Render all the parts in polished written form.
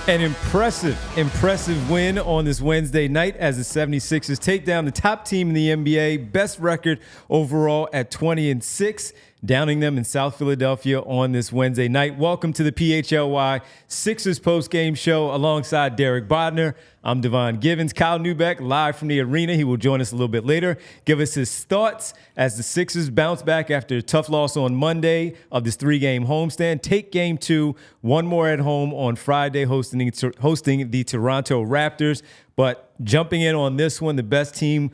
An impressive win on this Wednesday night as the 76ers take down the top team in the NBA, best record overall at 20-6, downing them in South Philadelphia on this Wednesday night. Welcome to the PHLY Sixers postgame show alongside Derek Bodner. I'm Devon Givens. Kyle Newbeck live from the arena. He will join us a little bit later, give us his thoughts as the Sixers bounce back after a tough loss on Monday of this 3-game homestand. Take game 2, one more at home on Friday, hosting the Toronto Raptors. But jumping in on this one, the best team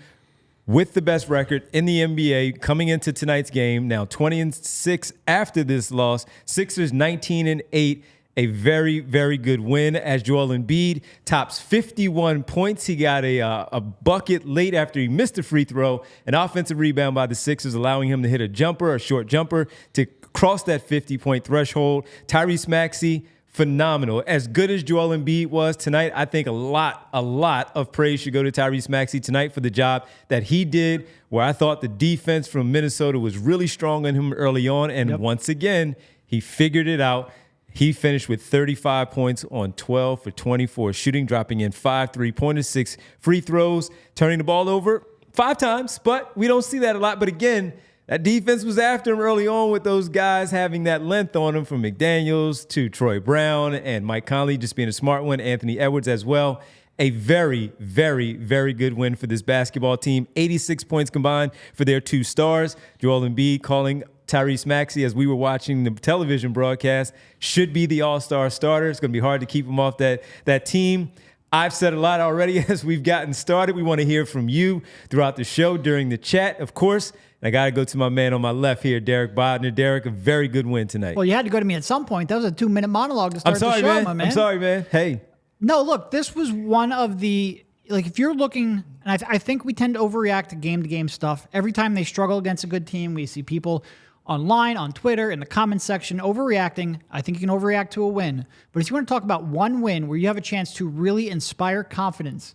with the best record in the NBA coming into tonight's game. Now 20-6 after this loss. Sixers 19-8. A very, very good win as Joel Embiid tops 51 points. He got a bucket late after he missed a free throw. An offensive rebound by the Sixers, allowing him to hit a short jumper, to cross that 50-point threshold. Tyrese Maxey, phenomenal. As good as Joel Embiid was tonight, I think a lot of praise should go to Tyrese Maxey tonight for the job that he did, where I thought the defense from Minnesota was really strong on him early on. And once again, he figured it out. He finished with 35 points on 12 for 24 shooting, dropping in 5 3-pointers, 6 free throws, turning the ball over 5 times. But we don't see that a lot. But again, that defense was after him early on with those guys having that length on them, from McDaniels to Troy Brown and Mike Conley just being a smart one, Anthony Edwards as well. A very, very, very good win for this basketball team. 86 points combined for their 2 stars. Joel Embiid calling Tyrese Maxey, as we were watching the television broadcast, should be the all-star starter. It's going to be hard to keep him off that team. I've said a lot already as we've gotten started. We want to hear from you throughout the show during the chat, of course. And I got to go to my man on my left here, Derek Bodner. Derek, a very good win tonight. Well, you had to go to me at some point. That was a 2-minute monologue to start the show, my man. I'm sorry, man. Hey. No, look, this was one of the, if you're looking, and I think we tend to overreact to game-to-game stuff. Every time they struggle against a good team, we see people online, on Twitter, in the comments section, overreacting. I think you can overreact to a win. But if you want to talk about one win where you have a chance to really inspire confidence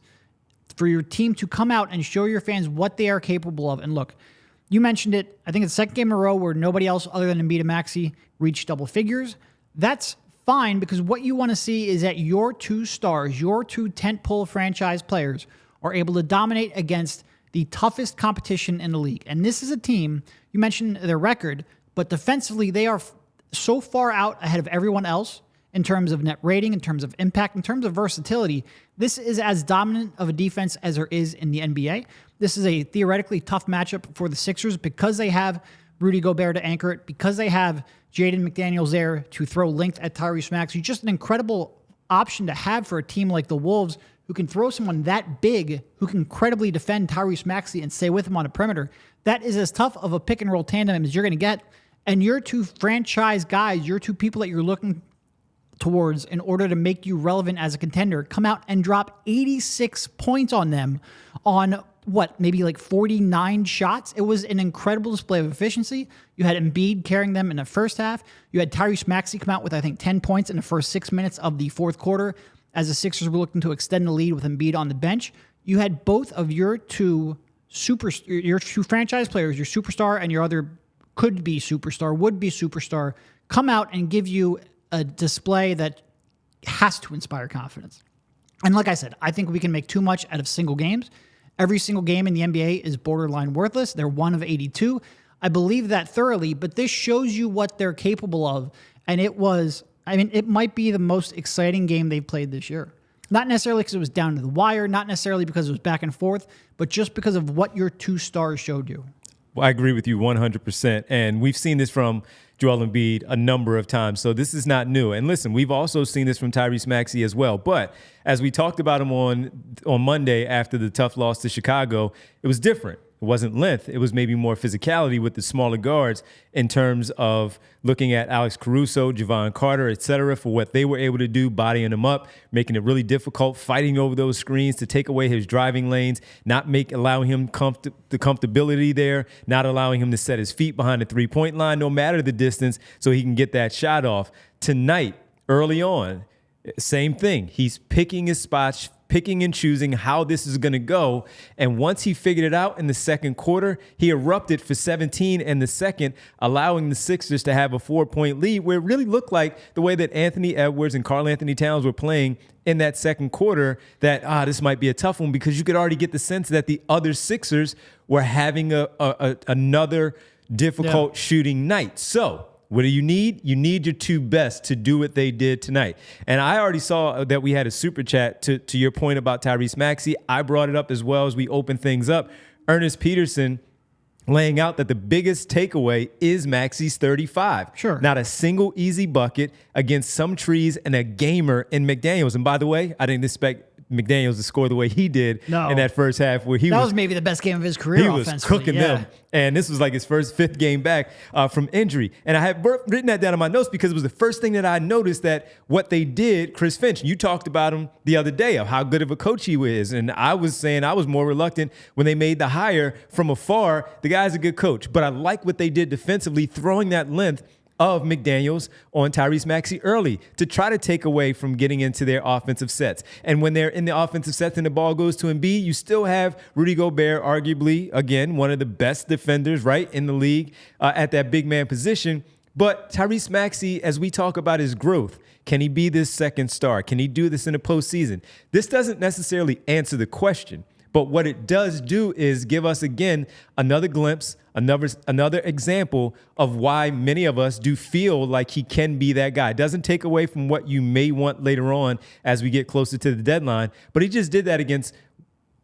for your team to come out and show your fans what they are capable of. And look, you mentioned it. I think it's the second game in a row where nobody else other than Embiid and Maxey reached double figures. That's fine, because what you want to see is that your 2 stars, your 2 tentpole franchise players, are able to dominate against the toughest competition in the league. And this is a team, you mentioned their record, but defensively, they are so far out ahead of everyone else in terms of net rating, in terms of impact, in terms of versatility. This is as dominant of a defense as there is in the NBA. This is a theoretically tough matchup for the Sixers because they have Rudy Gobert to anchor it, because they have Jaden McDaniels there to throw length at Tyrese Maxey. Just an incredible option to have for a team like the Wolves, who can throw someone that big, who can credibly defend Tyrese Maxey and stay with him on a perimeter. That is as tough of a pick-and-roll tandem as you're going to get. And your 2 franchise guys, your 2 people that you're looking towards in order to make you relevant as a contender, come out and drop 86 points on them on, maybe 49 shots? It was an incredible display of efficiency. You had Embiid carrying them in the first half. You had Tyrese Maxey come out with, 10 points in the first 6 minutes of the fourth quarter, as the Sixers were looking to extend the lead with Embiid on the bench. You had both of your 2 franchise players, your superstar and your other could-be superstar, would-be superstar, come out and give you a display that has to inspire confidence. And like I said, I think we can make too much out of single games. Every single game in the NBA is borderline worthless. They're 1 of 82. I believe that thoroughly, but this shows you what they're capable of. And it might be the most exciting game they've played this year. Not necessarily because it was down to the wire, not necessarily because it was back and forth, but just because of what your 2 stars showed you. Well, I agree with you 100%. And we've seen this from Joel Embiid a number of times, so this is not new. And listen, we've also seen this from Tyrese Maxey as well. But as we talked about him on Monday after the tough loss to Chicago, it was different. It wasn't length. It was maybe more physicality with the smaller guards in terms of looking at Alex Caruso, Javon Carter, et cetera, for what they were able to do, bodying him up, making it really difficult, fighting over those screens to take away his driving lanes, not allowing him the comfortability there, not allowing him to set his feet behind the 3-point line, no matter the distance, so he can get that shot off. Tonight, early on, same thing. He's picking his spots, picking and choosing how this is going to go. And once he figured it out in the second quarter, he erupted for 17 in the second, allowing the Sixers to have a 4-point lead where it really looked like the way that Anthony Edwards and Karl Anthony Towns were playing in that second quarter, that this might be a tough one, because you could already get the sense that the other Sixers were having another difficult shooting night. So what do you need? You need your two best to do what they did tonight. And I already saw that we had a super chat to your point about Tyrese Maxey. I brought it up as well as we open things up. Ernest Peterson laying out that the biggest takeaway is Maxey's 35. Sure. Not a single easy bucket against some trees and a gamer in McDaniels. And by the way, I didn't expect McDaniels to score the way he did in that first half, where that was maybe the best game of his career. He was cooking them, and this was like his fifth game back from injury. And I had written that down in my notes because it was the first thing that I noticed, that what they did. Chris Finch, you talked about him the other day of how good of a coach he is, and I was saying I was more reluctant when they made the hire from afar. The guy's a good coach, but I like what they did defensively, throwing that length of McDaniels on Tyrese Maxey early to try to take away from getting into their offensive sets. And when they're in the offensive sets and the ball goes to Embiid, you still have Rudy Gobert, arguably, again, one of the best defenders, right, in the league at that big man position. But Tyrese Maxey, as we talk about his growth, can he be this second star? Can he do this in the postseason? This doesn't necessarily answer the question. But what it does do is give us, again, another glimpse, another example of why many of us do feel like he can be that guy. It doesn't take away from what you may want later on as we get closer to the deadline. But he just did that against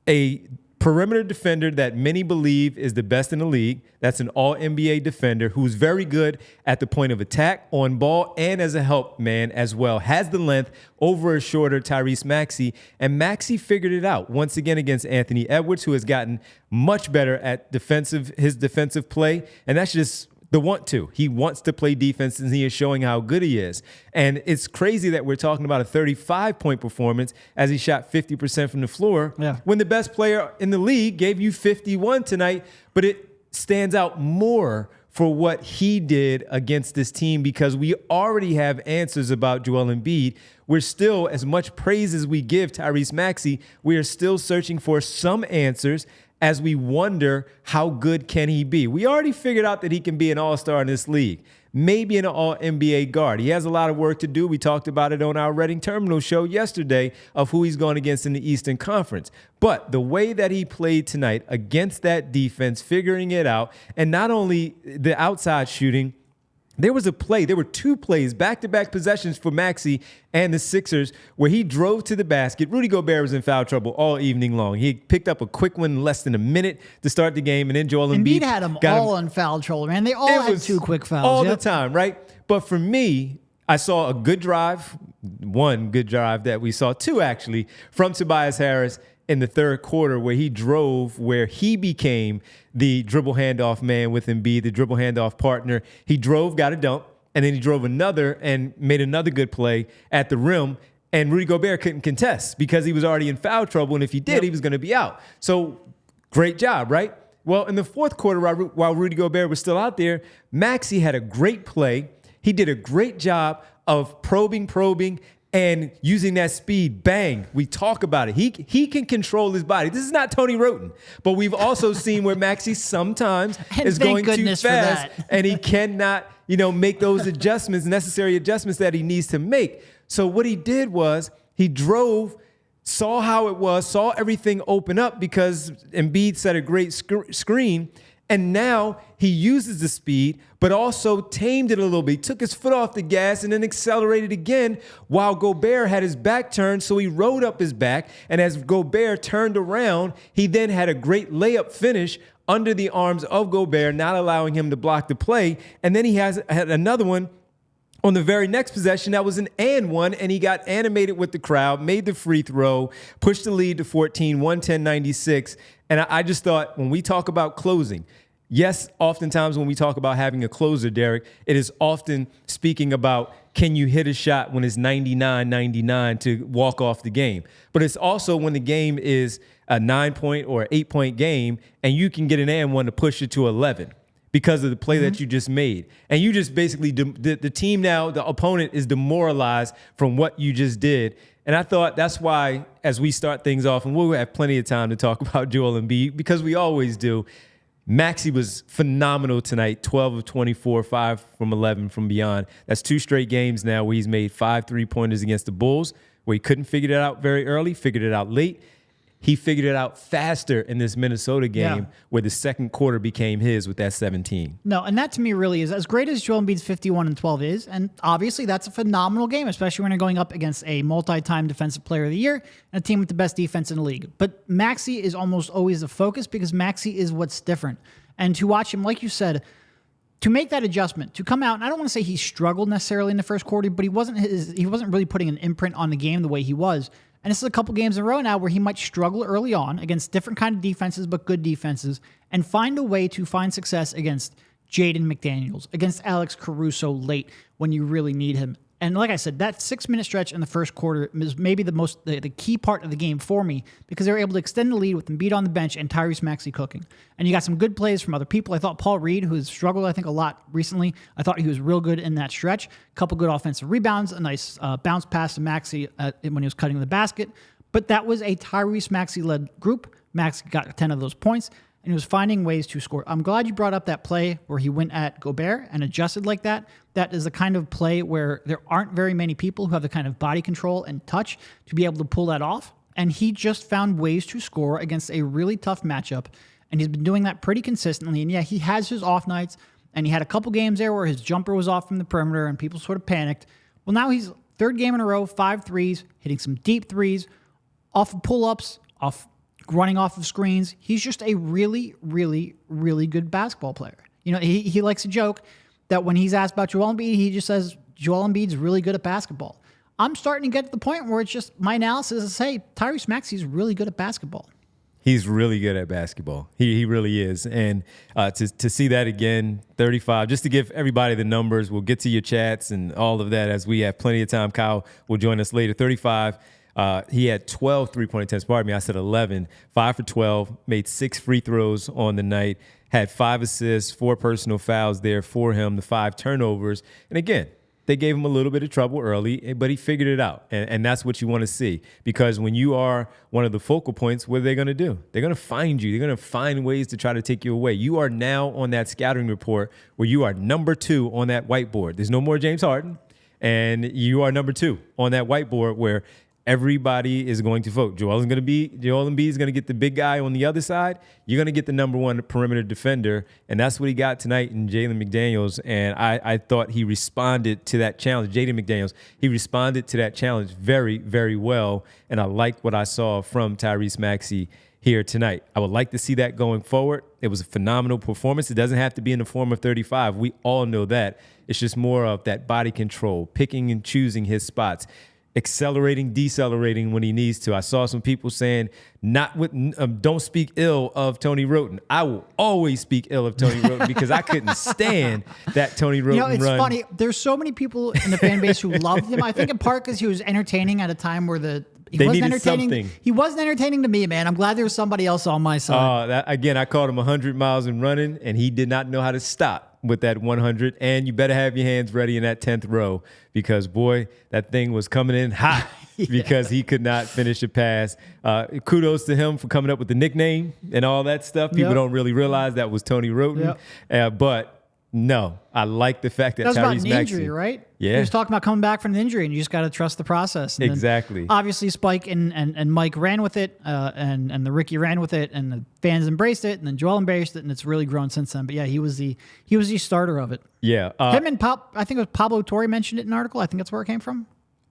a perimeter defender that many believe is the best in the league. That's an all-NBA defender who's very good at the point of attack, on ball, and as a help man as well. Has the length over a shorter Tyrese Maxey, and Maxey figured it out once again against Anthony Edwards, who has gotten much better at his defensive play, and that's just the want to. He wants to play defense, and he is showing how good he is. And it's crazy that we're talking about a 35-point performance as he shot 50% from the floor when the best player in the league gave you 51 tonight. But it stands out more for what he did against this team, because we already have answers about Joel Embiid. We're still, as much praise as we give Tyrese Maxey, we are still searching for some answers as we wonder how good can he be. We already figured out that he can be an all-star in this league, maybe an all-NBA guard. He has a lot of work to do. We talked about it on our Reading Terminal show yesterday of who he's going against in the Eastern Conference. But the way that he played tonight against that defense, figuring it out, and not only the outside shooting, there was two plays, back-to-back possessions for Maxey and the Sixers, where he drove to the basket. Rudy Gobert was in foul trouble all evening long. He picked up a quick one in less than a minute to start the game, and then Joel Embiid had them all in foul trouble, man. They all had two quick fouls. All the time, right? But for me, I saw a good drive, one good drive that we saw, two actually, from Tobias Harris in the third quarter, where he drove, where he became the dribble handoff man with Embiid, the dribble handoff partner. He drove, got a dunk, and then he drove another and made another good play at the rim. And Rudy Gobert couldn't contest because he was already in foul trouble, and if he did, he was going to be out. So great job, right? Well, in the fourth quarter, while Rudy Gobert was still out there, Maxey had a great play. He did a great job of probing, and using that speed. Bang, we talk about it. He can control his body. This is not Tony Roten, but we've also seen where Maxey sometimes is going too fast, and he cannot, make those necessary adjustments that he needs to make. So what he did was he drove, saw how it was, saw everything open up because Embiid set a great screen. And now he uses the speed, but also tamed it a little bit. He took his foot off the gas and then accelerated again while Gobert had his back turned, so he rode up his back. And as Gobert turned around, he then had a great layup finish under the arms of Gobert, not allowing him to block the play. And then he had another one on the very next possession that was an and one, and he got animated with the crowd, made the free throw, pushed the lead to 14, 110-96. And I just thought, when we talk about closing, yes, oftentimes when we talk about having a closer, Derek, it is often speaking about, can you hit a shot when it's 99-99 to walk off the game? But it's also when the game is a 9-point or 8-point game and you can get an and one to push it to 11. because of the play that you just made. And you just basically, the team now, the opponent is demoralized from what you just did. And I thought that's why, as we start things off, and we'll have plenty of time to talk about Joel Embiid, because we always do, Maxey was phenomenal tonight, 12 of 24, 5 from 11 from beyond. That's 2 straight games now where he's made 5 3-pointers against the Bulls, where he couldn't figure it out very early, figured it out late. He figured it out faster in this Minnesota game where the second quarter became his with that 17. No, and that to me really is as great as Joel Embiid's 51 and 12 is, and obviously that's a phenomenal game, especially when you're going up against a multi-time defensive player of the year and a team with the best defense in the league. But Maxey is almost always the focus because Maxey is what's different. And to watch him, like you said, to make that adjustment, to come out, and I don't want to say he struggled necessarily in the first quarter, but he wasn't really putting an imprint on the game the way he was. And this is a couple games in a row now where he might struggle early on against different kind of defenses, but good defenses, and find a way to find success against Jaden McDaniels, against Alex Caruso late when you really need him. And like I said, that 6-minute stretch in the first quarter is maybe the key part of the game for me because they were able to extend the lead with Embiid on the bench and Tyrese Maxey cooking. And you got some good plays from other people. I thought Paul Reed, who has struggled, I think, a lot recently, I thought he was real good in that stretch. A couple good offensive rebounds, a nice bounce pass to Maxey when he was cutting the basket. But that was a Tyrese Maxey-led group. Maxey got 10 of those points, and he was finding ways to score. I'm glad you brought up that play where he went at Gobert and adjusted like that. That is the kind of play where there aren't very many people who have the kind of body control and touch to be able to pull that off. And he just found ways to score against a really tough matchup. And he's been doing that pretty consistently. And yeah, he has his off nights. And he had a couple games there where his jumper was off from the perimeter and people sort of panicked. Well, now he's 3rd game in a row, 5 threes, hitting some deep threes, off of pull-ups, running off of screens. He's just a really, really, really good basketball player. You know, he likes to joke that when he's asked about Joel Embiid, he just says, Joel Embiid's really good at basketball. I'm starting to get to the point where it's just my analysis is, hey, Tyrese Maxey's really good at basketball. He's really good at basketball. He really is. And to see that again, 35, just to give everybody the numbers, we'll get to your chats and all of that as we have plenty of time. Kyle will join us later. 35. He had 12 3-point attempts. Pardon me, I said 11. 5 for 12, made 6 free throws on the night, had 5 assists, 4 personal fouls there for him, the 5 turnovers. And again, they gave him a little bit of trouble early, but he figured it out. And that's what you want to see. Because when you are one of the focal points, what are they going to do? They're going to find you. They're going to find ways to try to take you away. You are now on that scouting report where you are number 2 on that whiteboard. There's no more James Harden. And you are number 2 on that whiteboard where everybody is going to vote. Joel Embiid is going to get the big guy on the other side. You're going to get the number 1 perimeter defender, and that's what he got tonight in Jaden McDaniels. And I thought he responded to that challenge. Jaden McDaniels, he responded to that challenge very, very well, and I liked what I saw from Tyrese Maxey here tonight. I would like to see that going forward. It was a phenomenal performance. It doesn't have to be in the form of 35. We all know that. It's just more of that body control, picking and choosing his spots, accelerating, decelerating when he needs to. I saw some people saying, don't speak ill of Tony Roten. I will always speak ill of Tony Roten because I couldn't stand that Tony Roten run. It's funny. There's so many people in the fan base who loved him. I think in part because he was entertaining at a time where he wasn't entertaining. He wasn't entertaining to me, man. I'm glad there was somebody else on my side. Again, I called him 100 miles and running, and he did not know how to stop with that 100. And you better have your hands ready in that 10th row because, boy, that thing was coming in hot because he could not finish a pass. Kudos to him for coming up with the nickname and all that stuff. People don't really realize that was Tony Roten. But no, I like the fact that Tyrese Maxey. That was about an injury, right? Yeah. He was talking about coming back from an injury, and you just got to trust the process. And exactly. Obviously, Spike and Mike ran with it, and the Ricky ran with it, and the fans embraced it, and then Joel embraced it, and it's really grown since then. But yeah, he was the starter of it. Yeah. Him and I think it was Pablo Torre mentioned it in an article. I think that's where it came from.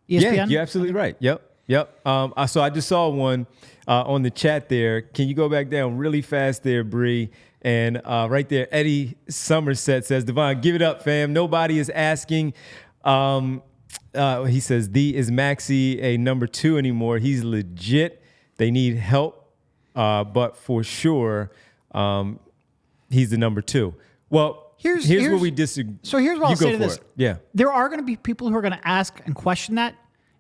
ESPN. Yeah, you're absolutely right. Yep. So I just saw one on the chat there. Can you go back down really fast there, Bree? And right there, Eddie Somerset says, Devon, give it up, fam. Nobody is asking. He says, is Maxey a number 2 anymore? He's legit. They need help. But for sure, he's the number 2. Well, here's where we disagree. So here's what I'll say to this. Yeah. There are going to be people who are going to ask and question that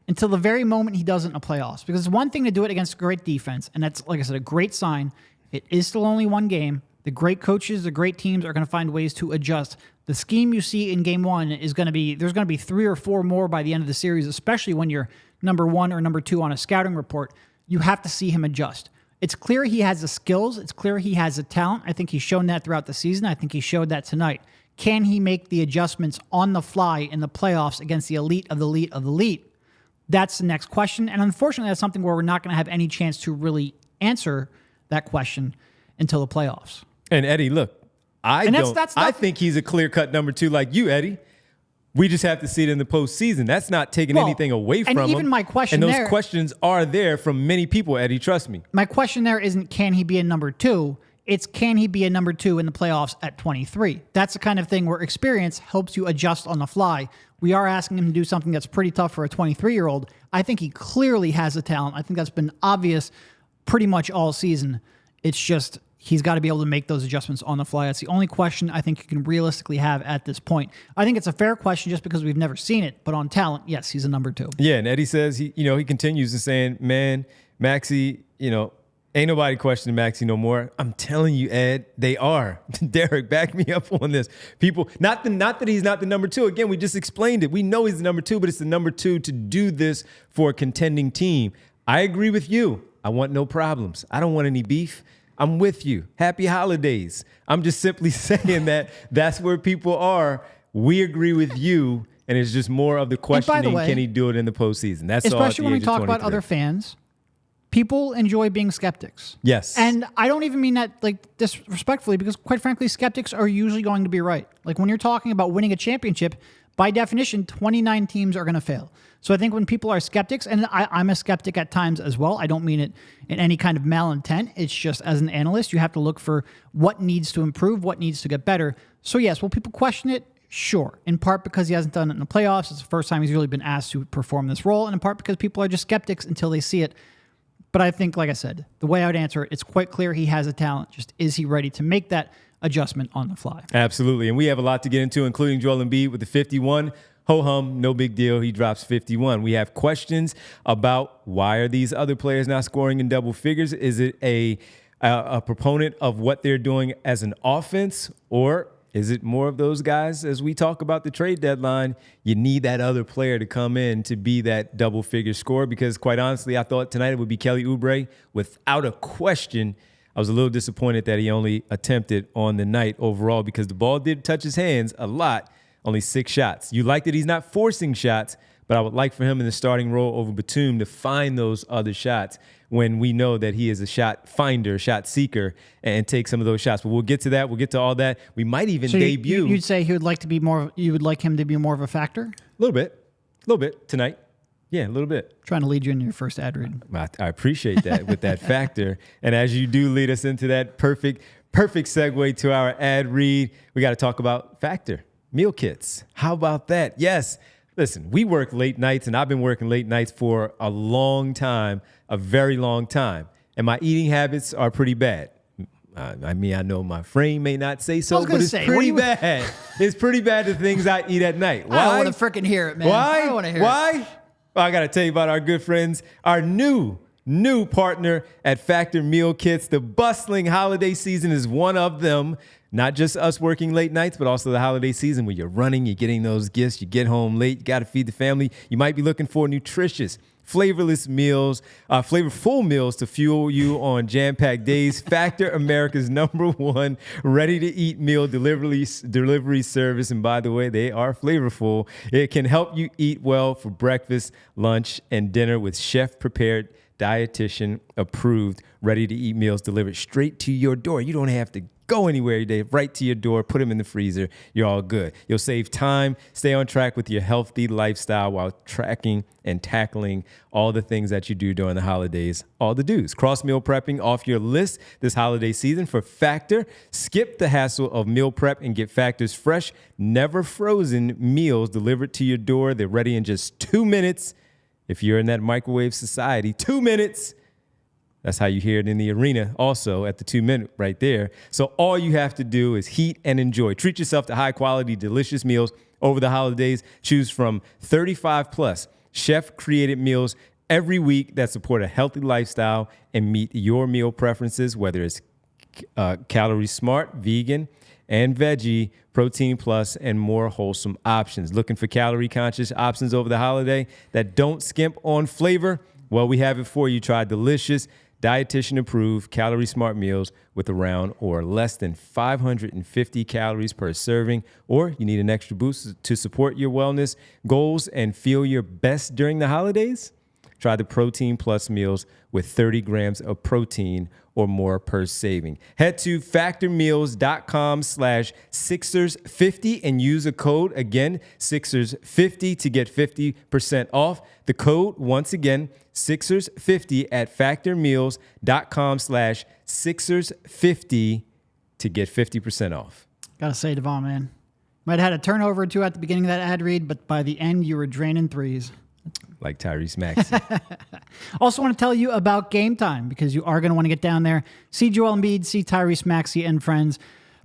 until the very moment he doesn't in the playoffs. Because it's one thing to do it against a great defense, and that's, like I said, a great sign. It is still only one game, The great coaches, the great teams are going to find ways to adjust. The scheme you see in game one is going to be, there's going to be 3 or 4 more by the end of the series, especially when you're number 1 or number 2 on a scouting report. You have to see him adjust. It's clear he has the skills. It's clear he has the talent. I think he's shown that throughout the season. I think he showed that tonight. Can he make the adjustments on the fly in the playoffs against the elite of the elite of the elite? That's the next question. And unfortunately, that's something where we're not going to have any chance to really answer that question until the playoffs. And Eddie, look, I think he's a clear-cut number 2 like you, Eddie. We just have to see it in the postseason. That's not taking anything away from him. And even my question and those questions are there from many people, Eddie, trust me. My question there isn't can he be a number 2? It's can he be a number 2 in the playoffs at 23? That's the kind of thing where experience helps you adjust on the fly. We are asking him to do something that's pretty tough for a 23-year-old. I think he clearly has the talent. I think that's been obvious pretty much all season. It's just he's got to be able to make those adjustments on the fly. That's the only question I think you can realistically have at this point. I think it's a fair question just because we've never seen it, but on talent, yes, he's a number 2. Yeah, and Eddie says he continues to saying, man, Maxey, ain't nobody questioning Maxey no more. I'm telling you, Ed, they are. Derek, back me up on this. People, not that he's not the number 2. Again, we just explained it. We know he's the number 2, but it's the number 2 to do this for a contending team. I agree with you. I want no problems. I don't want any beef. I'm with you. Happy holidays. I'm just simply saying that's where people are. We agree with you, and it's just more of the questioning, can he do it in the postseason? That's all. Especially when we talk about other fans. People enjoy being skeptics. Yes. And I don't even mean that disrespectfully, because quite frankly, skeptics are usually going to be right. Like when you're talking about winning a championship, by definition, 29 teams are going to fail. So I think when people are skeptics, and I'm a skeptic at times as well, I don't mean it in any kind of malintent. It's just as an analyst, you have to look for what needs to improve, what needs to get better. So yes, will people question it? Sure. In part because he hasn't done it in the playoffs. It's the first time he's really been asked to perform this role. And in part because people are just skeptics until they see it. But I think, like I said, the way I would answer it, it's quite clear he has a talent. Just is he ready to make that adjustment on the fly? Absolutely. And we have a lot to get into, including Joel Embiid with the 51. Ho-hum, no big deal. He drops 51. We have questions about why are these other players not scoring in double figures? Is it a proponent of what they're doing as an offense, or is it more of those guys, as we talk about the trade deadline, you need that other player to come in to be that double-figure scorer? Because quite honestly, I thought tonight it would be Kelly Oubre. Without a question, I was a little disappointed that he only attempted on the night overall because the ball did touch his hands a lot, only 6 shots. You like that he's not forcing shots, but I would like for him in the starting role over Batum to find those other shots when we know that he is a shot finder, shot seeker, and take some of those shots. But we'll get to that. We'll get to all that. We might even debut. You'd say he would like to be more. You would like him to be more of a factor. A little bit tonight. Yeah, a little bit. Trying to lead you into your first ad read. I appreciate that with that factor. And as you do lead us into that perfect segue to our ad read, we got to talk about Factor meal kits. How about that? Yes. Listen, we work late nights, and I've been working late nights for a long time, a very long time. And my eating habits are pretty bad. I know my frame may not say so, but it's pretty bad. It's pretty bad, the things I eat at night. Why? I don't want to freaking hear it, man. Why? I don't want to hear it. Why? Well, I got to tell you about our good friends, our new partner at Factor Meal Kits. The bustling holiday season is one of them. Not just us working late nights, but also the holiday season when you're running, you're getting those gifts, you get home late, you got to feed the family. You might be looking for nutritious, flavorless meals, flavorful meals to fuel you on jam-packed days. Factor, America's #1 ready-to-eat meal delivery service. And by the way, they are flavorful. It can help you eat well for breakfast, lunch, and dinner with chef-prepared, dietitian-approved, ready-to-eat meals delivered straight to your door. You don't have to go anywhere today, right to your door, put them in the freezer. You're all good. You'll save time, stay on track with your healthy lifestyle while tracking and tackling all the things that you do during the holidays, all the do's. Cross meal prepping off your list this holiday season for Factor. Skip the hassle of meal prep and get Factor's fresh, never frozen meals delivered to your door. They're ready in just 2 minutes. If you're in that microwave society, 2 minutes. That's how you hear it in the arena also at the 2 minute right there. So all you have to do is heat and enjoy. Treat yourself to high quality, delicious meals over the holidays. Choose from 35 plus chef created meals every week that support a healthy lifestyle and meet your meal preferences, whether it's Calorie Smart, vegan, and veggie, protein plus, and more wholesome options. Looking for calorie conscious options over the holiday that don't skimp on flavor? Well, we have it for you. Try delicious, dietitian approved Calorie Smart meals with around or less than 550 calories per serving, or you need an extra boost to support your wellness goals and feel your best during the holidays? Try the Protein Plus meals with 30 grams of protein or more per saving. Head to factormeals.com/Sixers50 and use a code, again, Sixers50 to get 50% off. The code, once again, Sixers50 at factormeals.com/Sixers50 to get 50% off. Gotta say, Devon, man, might have had a turnover or two at the beginning of that ad read, but by the end, you were draining threes. Like Tyrese Maxey. Also want to tell you about Game Time, because you are going to want to get down there, see Joel Embiid, see Tyrese Maxey and friends.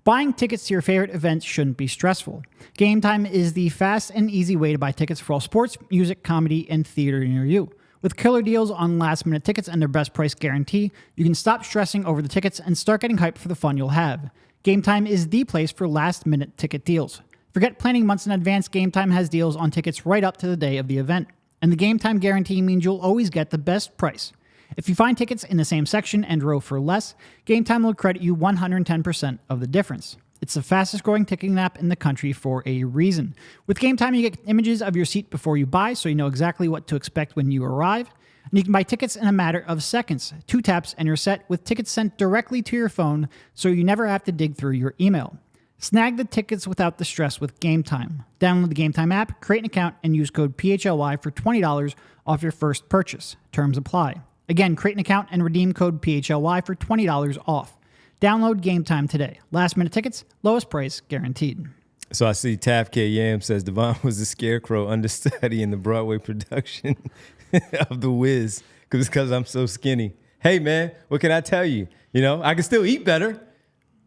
Buying tickets to your favorite events shouldn't be stressful. Game Time is the fast and easy way to buy tickets for all sports, music, comedy, and theater near you. With killer deals on last-minute tickets and their best price guarantee, you can stop stressing over the tickets and start getting hyped for the fun you'll have. Game Time is the place for last-minute ticket deals. Forget planning months in advance. Game Time has deals on tickets right up to the day of the event. And the Game Time guarantee means you'll always get the best price. If you find tickets in the same section and row for less, Game Time will credit you 110% of the difference. It's the fastest growing ticketing app in the country for a reason. With Game Time, you get images of your seat before you buy, so you know exactly what to expect when you arrive. And you can buy tickets in a matter of seconds. 2 taps and you're set, with tickets sent directly to your phone, so you never have to dig through your email. Snag the tickets without the stress with Game Time. Download the Game Time app, create an account, and use code PHLY for $20 off your first purchase. Terms apply. Again, create an account and redeem code PHLY for $20 off. Download Game Time today. Last minute tickets, lowest price guaranteed. So I see Taff K. Yam says Devon was the scarecrow understudy in the Broadway production of The Wiz because I'm so skinny. Hey, man, what can I tell you? You know, I can still eat better.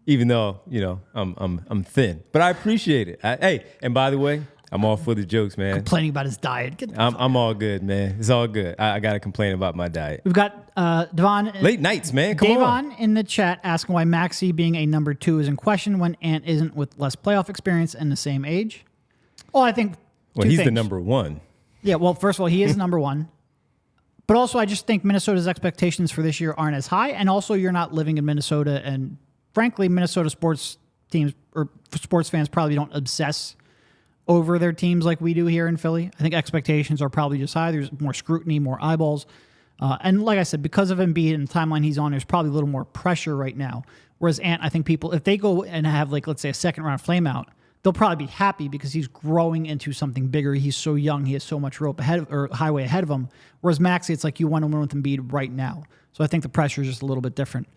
Even though, you know, I'm thin, but I appreciate it. Hey, and by the way, I'm all for the jokes, man. Complaining about his diet. I'm all good, man. It's all good. I got to complain about my diet. We've got Devon. Late nights, man. Come on. Devon in the chat asking why Maxey being a number 2 is in question when Ant isn't, with less playoff experience and the same age. Well, I think he's the number 1. Yeah, well, first of all, he is number 1. But also, I just think Minnesota's expectations for this year aren't as high. And also, you're not living in Minnesota, and frankly, Minnesota sports teams or sports fans probably don't obsess over their teams like we do here in Philly. I think expectations are probably just high. There's more scrutiny, more eyeballs. And like I said, because of Embiid and the timeline he's on, there's probably a little more pressure right now. Whereas Ant, I think people, if they go and have, like, let's say a second round flameout, they'll probably be happy because he's growing into something bigger. He's so young. He has so much rope ahead of, or highway ahead of him. Whereas Maxey, it's like you want to win with Embiid right now. So I think the pressure is just a little bit different.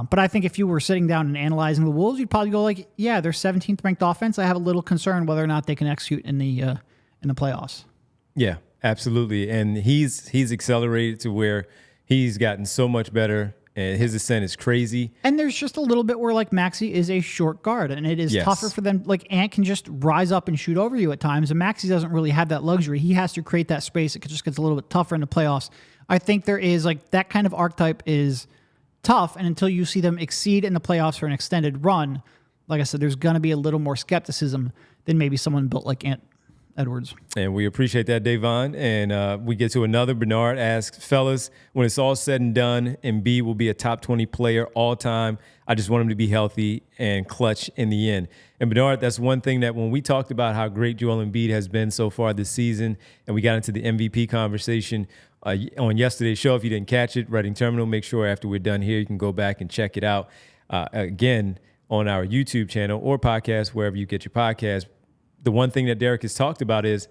But I think if you were sitting down and analyzing the Wolves, you'd probably go like, yeah, they're 17th ranked offense. I have a little concern whether or not they can execute in the playoffs. Yeah, absolutely. And he's accelerated to where he's gotten so much better, and his ascent is crazy. And there's just a little bit where, like, Maxey is a short guard, and it is tougher for them. Like, Ant can just rise up and shoot over you at times, and Maxey doesn't really have that luxury. He has to create that space. It just gets a little bit tougher in the playoffs. I think there is, like, that kind of archetype is tough, and until you see them exceed in the playoffs for an extended run, like I said, there's going to be a little more skepticism than maybe someone built like Ant Edwards. And we appreciate that, Devon. And we get to another. Bernard asks, fellas, when it's all said and done, Embiid will be a top 20 player all time. I just want him to be healthy and clutch in the end. And Bernard, that's one thing that when we talked about how great Joel Embiid has been so far this season, and we got into the MVP conversation on yesterday's show. If you didn't catch it, Reading Terminal, make sure after we're done here, you can go back and check it out again on our YouTube channel or podcast, wherever you get your podcast. The one thing that Derek has talked about is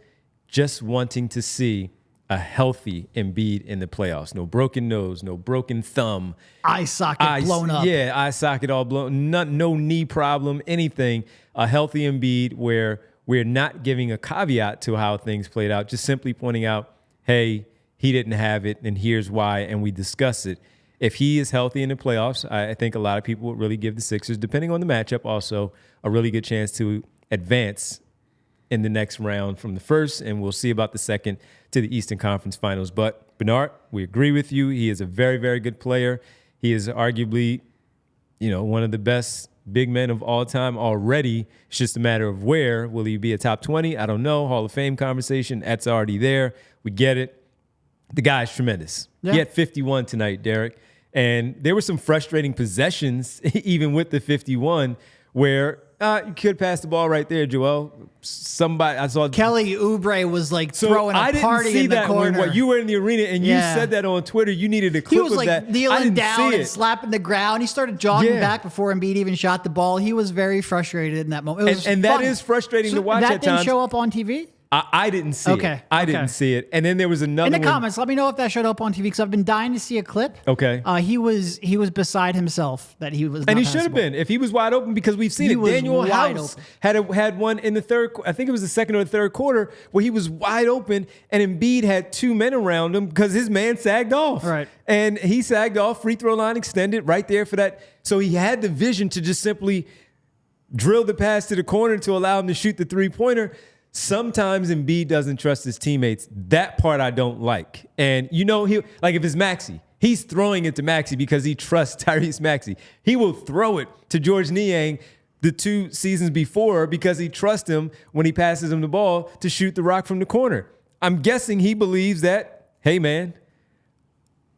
just wanting to see a healthy Embiid in the playoffs. No broken nose, no broken thumb. Eye socket blown up. Yeah, eye socket all blown. No knee problem, anything. A healthy Embiid where we're not giving a caveat to how things played out, just simply pointing out, hey, he didn't have it, and here's why, and we discuss it. If he is healthy in the playoffs, I think a lot of people would really give the Sixers, depending on the matchup also, a really good chance to advance in the next round from the first, and we'll see about the second to the Eastern Conference Finals. But Bernard, we agree with you. He is a very, very good player. He is arguably one of the best big men of all time already. It's just a matter of where. Will he be a top 20? I don't know. Hall of Fame conversation. That's already there. We get it. The guy's tremendous. Yeah. He had 51 tonight, Derek. And there were some frustrating possessions, even with the 51, where you could pass the ball right there, Joel. Somebody I saw Kelly Oubre was like throwing a party in the corner. When you were in the arena and you said that on Twitter. You needed a clip he was of like that. Kneeling down and slapping the ground. He started jogging back before Embiid even shot the ball. He was very frustrated in that moment. It was and that is frustrating to watch at times. That didn't show up on TV? I didn't see it. I didn't see it. And then there was another in the one. comments. Let me know if that showed up on TV because I've been dying to see a clip. Okay. He was beside himself that he was. And he should have been if he was wide open because we've seen it. Daniel House had one in the third. I think it was the second or the third quarter where he was wide open and Embiid had two men around him because his man sagged off. Right. And he sagged off. Free throw line extended right there for that. So he had the vision to just simply drill the pass to the corner to allow him to shoot the 3-pointer. Sometimes Embiid doesn't trust his teammates. That part I don't like. And he like if it's Maxey, he's throwing it to Maxey because he trusts Tyrese Maxey. He will throw it to George Niang the 2 seasons before because he trusts him when he passes him the ball to shoot the rock from the corner. I'm guessing he believes that, hey man,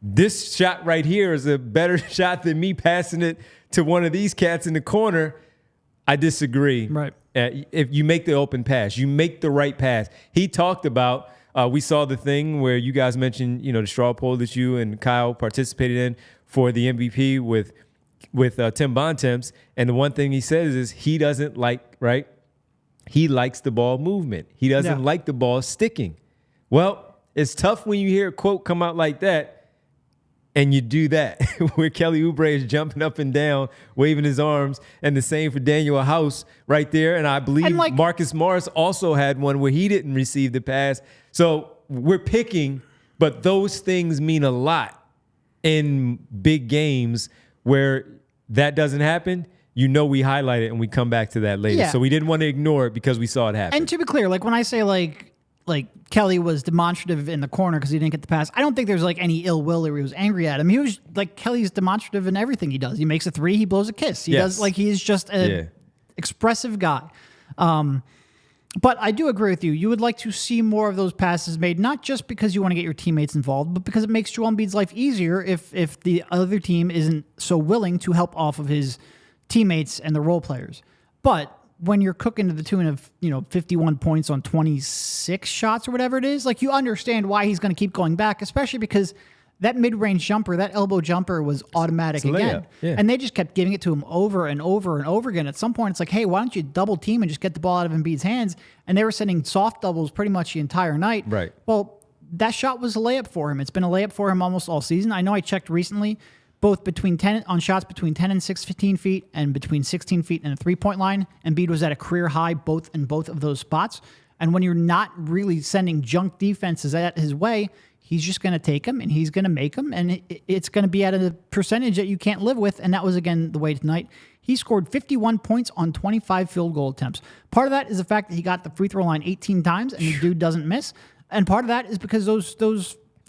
this shot right here is a better shot than me passing it to one of these cats in the corner. I disagree. Right. If you make the open pass, you make the right pass. He talked about, we saw the thing where you guys mentioned, the straw poll that you and Kyle participated in for the MVP with Tim Bontemps. And the one thing he says is he doesn't like, right? He likes the ball movement. He doesn't like the ball sticking. Well, it's tough when you hear a quote come out like that. And you do that where Kelly Oubre is jumping up and down, waving his arms, and the same for Daniel House right there. And I believe Marcus Morris also had one where he didn't receive the pass. So we're picking, but those things mean a lot in big games where that doesn't happen. We highlight it and we come back to that later. Yeah. So we didn't want to ignore it because we saw it happen. And to be clear, when I say like Kelly was demonstrative in the corner because he didn't get the pass. I don't think there's any ill will or he was angry at him. He was Kelly's demonstrative in everything he does. He makes a 3, he blows a kiss. He does he's just an expressive guy. But I do agree with you. You would like to see more of those passes made, not just because you want to get your teammates involved, but because it makes Joel Embiid's life easier if the other team isn't so willing to help off of his teammates and the role players. But when you're cooking to the tune of 51 points on 26 shots or whatever it is, you understand why he's going to keep going back, especially because that mid-range jumper, that elbow jumper was automatic again. Yeah. And they just kept giving it to him over and over and over again. At some point, it's like, hey, why don't you double team and just get the ball out of Embiid's hands? And they were sending soft doubles pretty much the entire night. Right. Well, that shot was a layup for him. It's been a layup for him almost all season. I know I checked recently. Both on shots between 10 and 16 feet and between 16 feet and a 3-point line. Embiid was at a career high in both of those spots. And when you're not really sending junk defenses at his way, he's just going to take them and he's going to make them. And it's going to be at a percentage that you can't live with. And that was, again, the way tonight. He scored 51 points on 25 field goal attempts. Part of that is the fact that he got the free throw line 18 times and the dude doesn't miss. And part of that is because those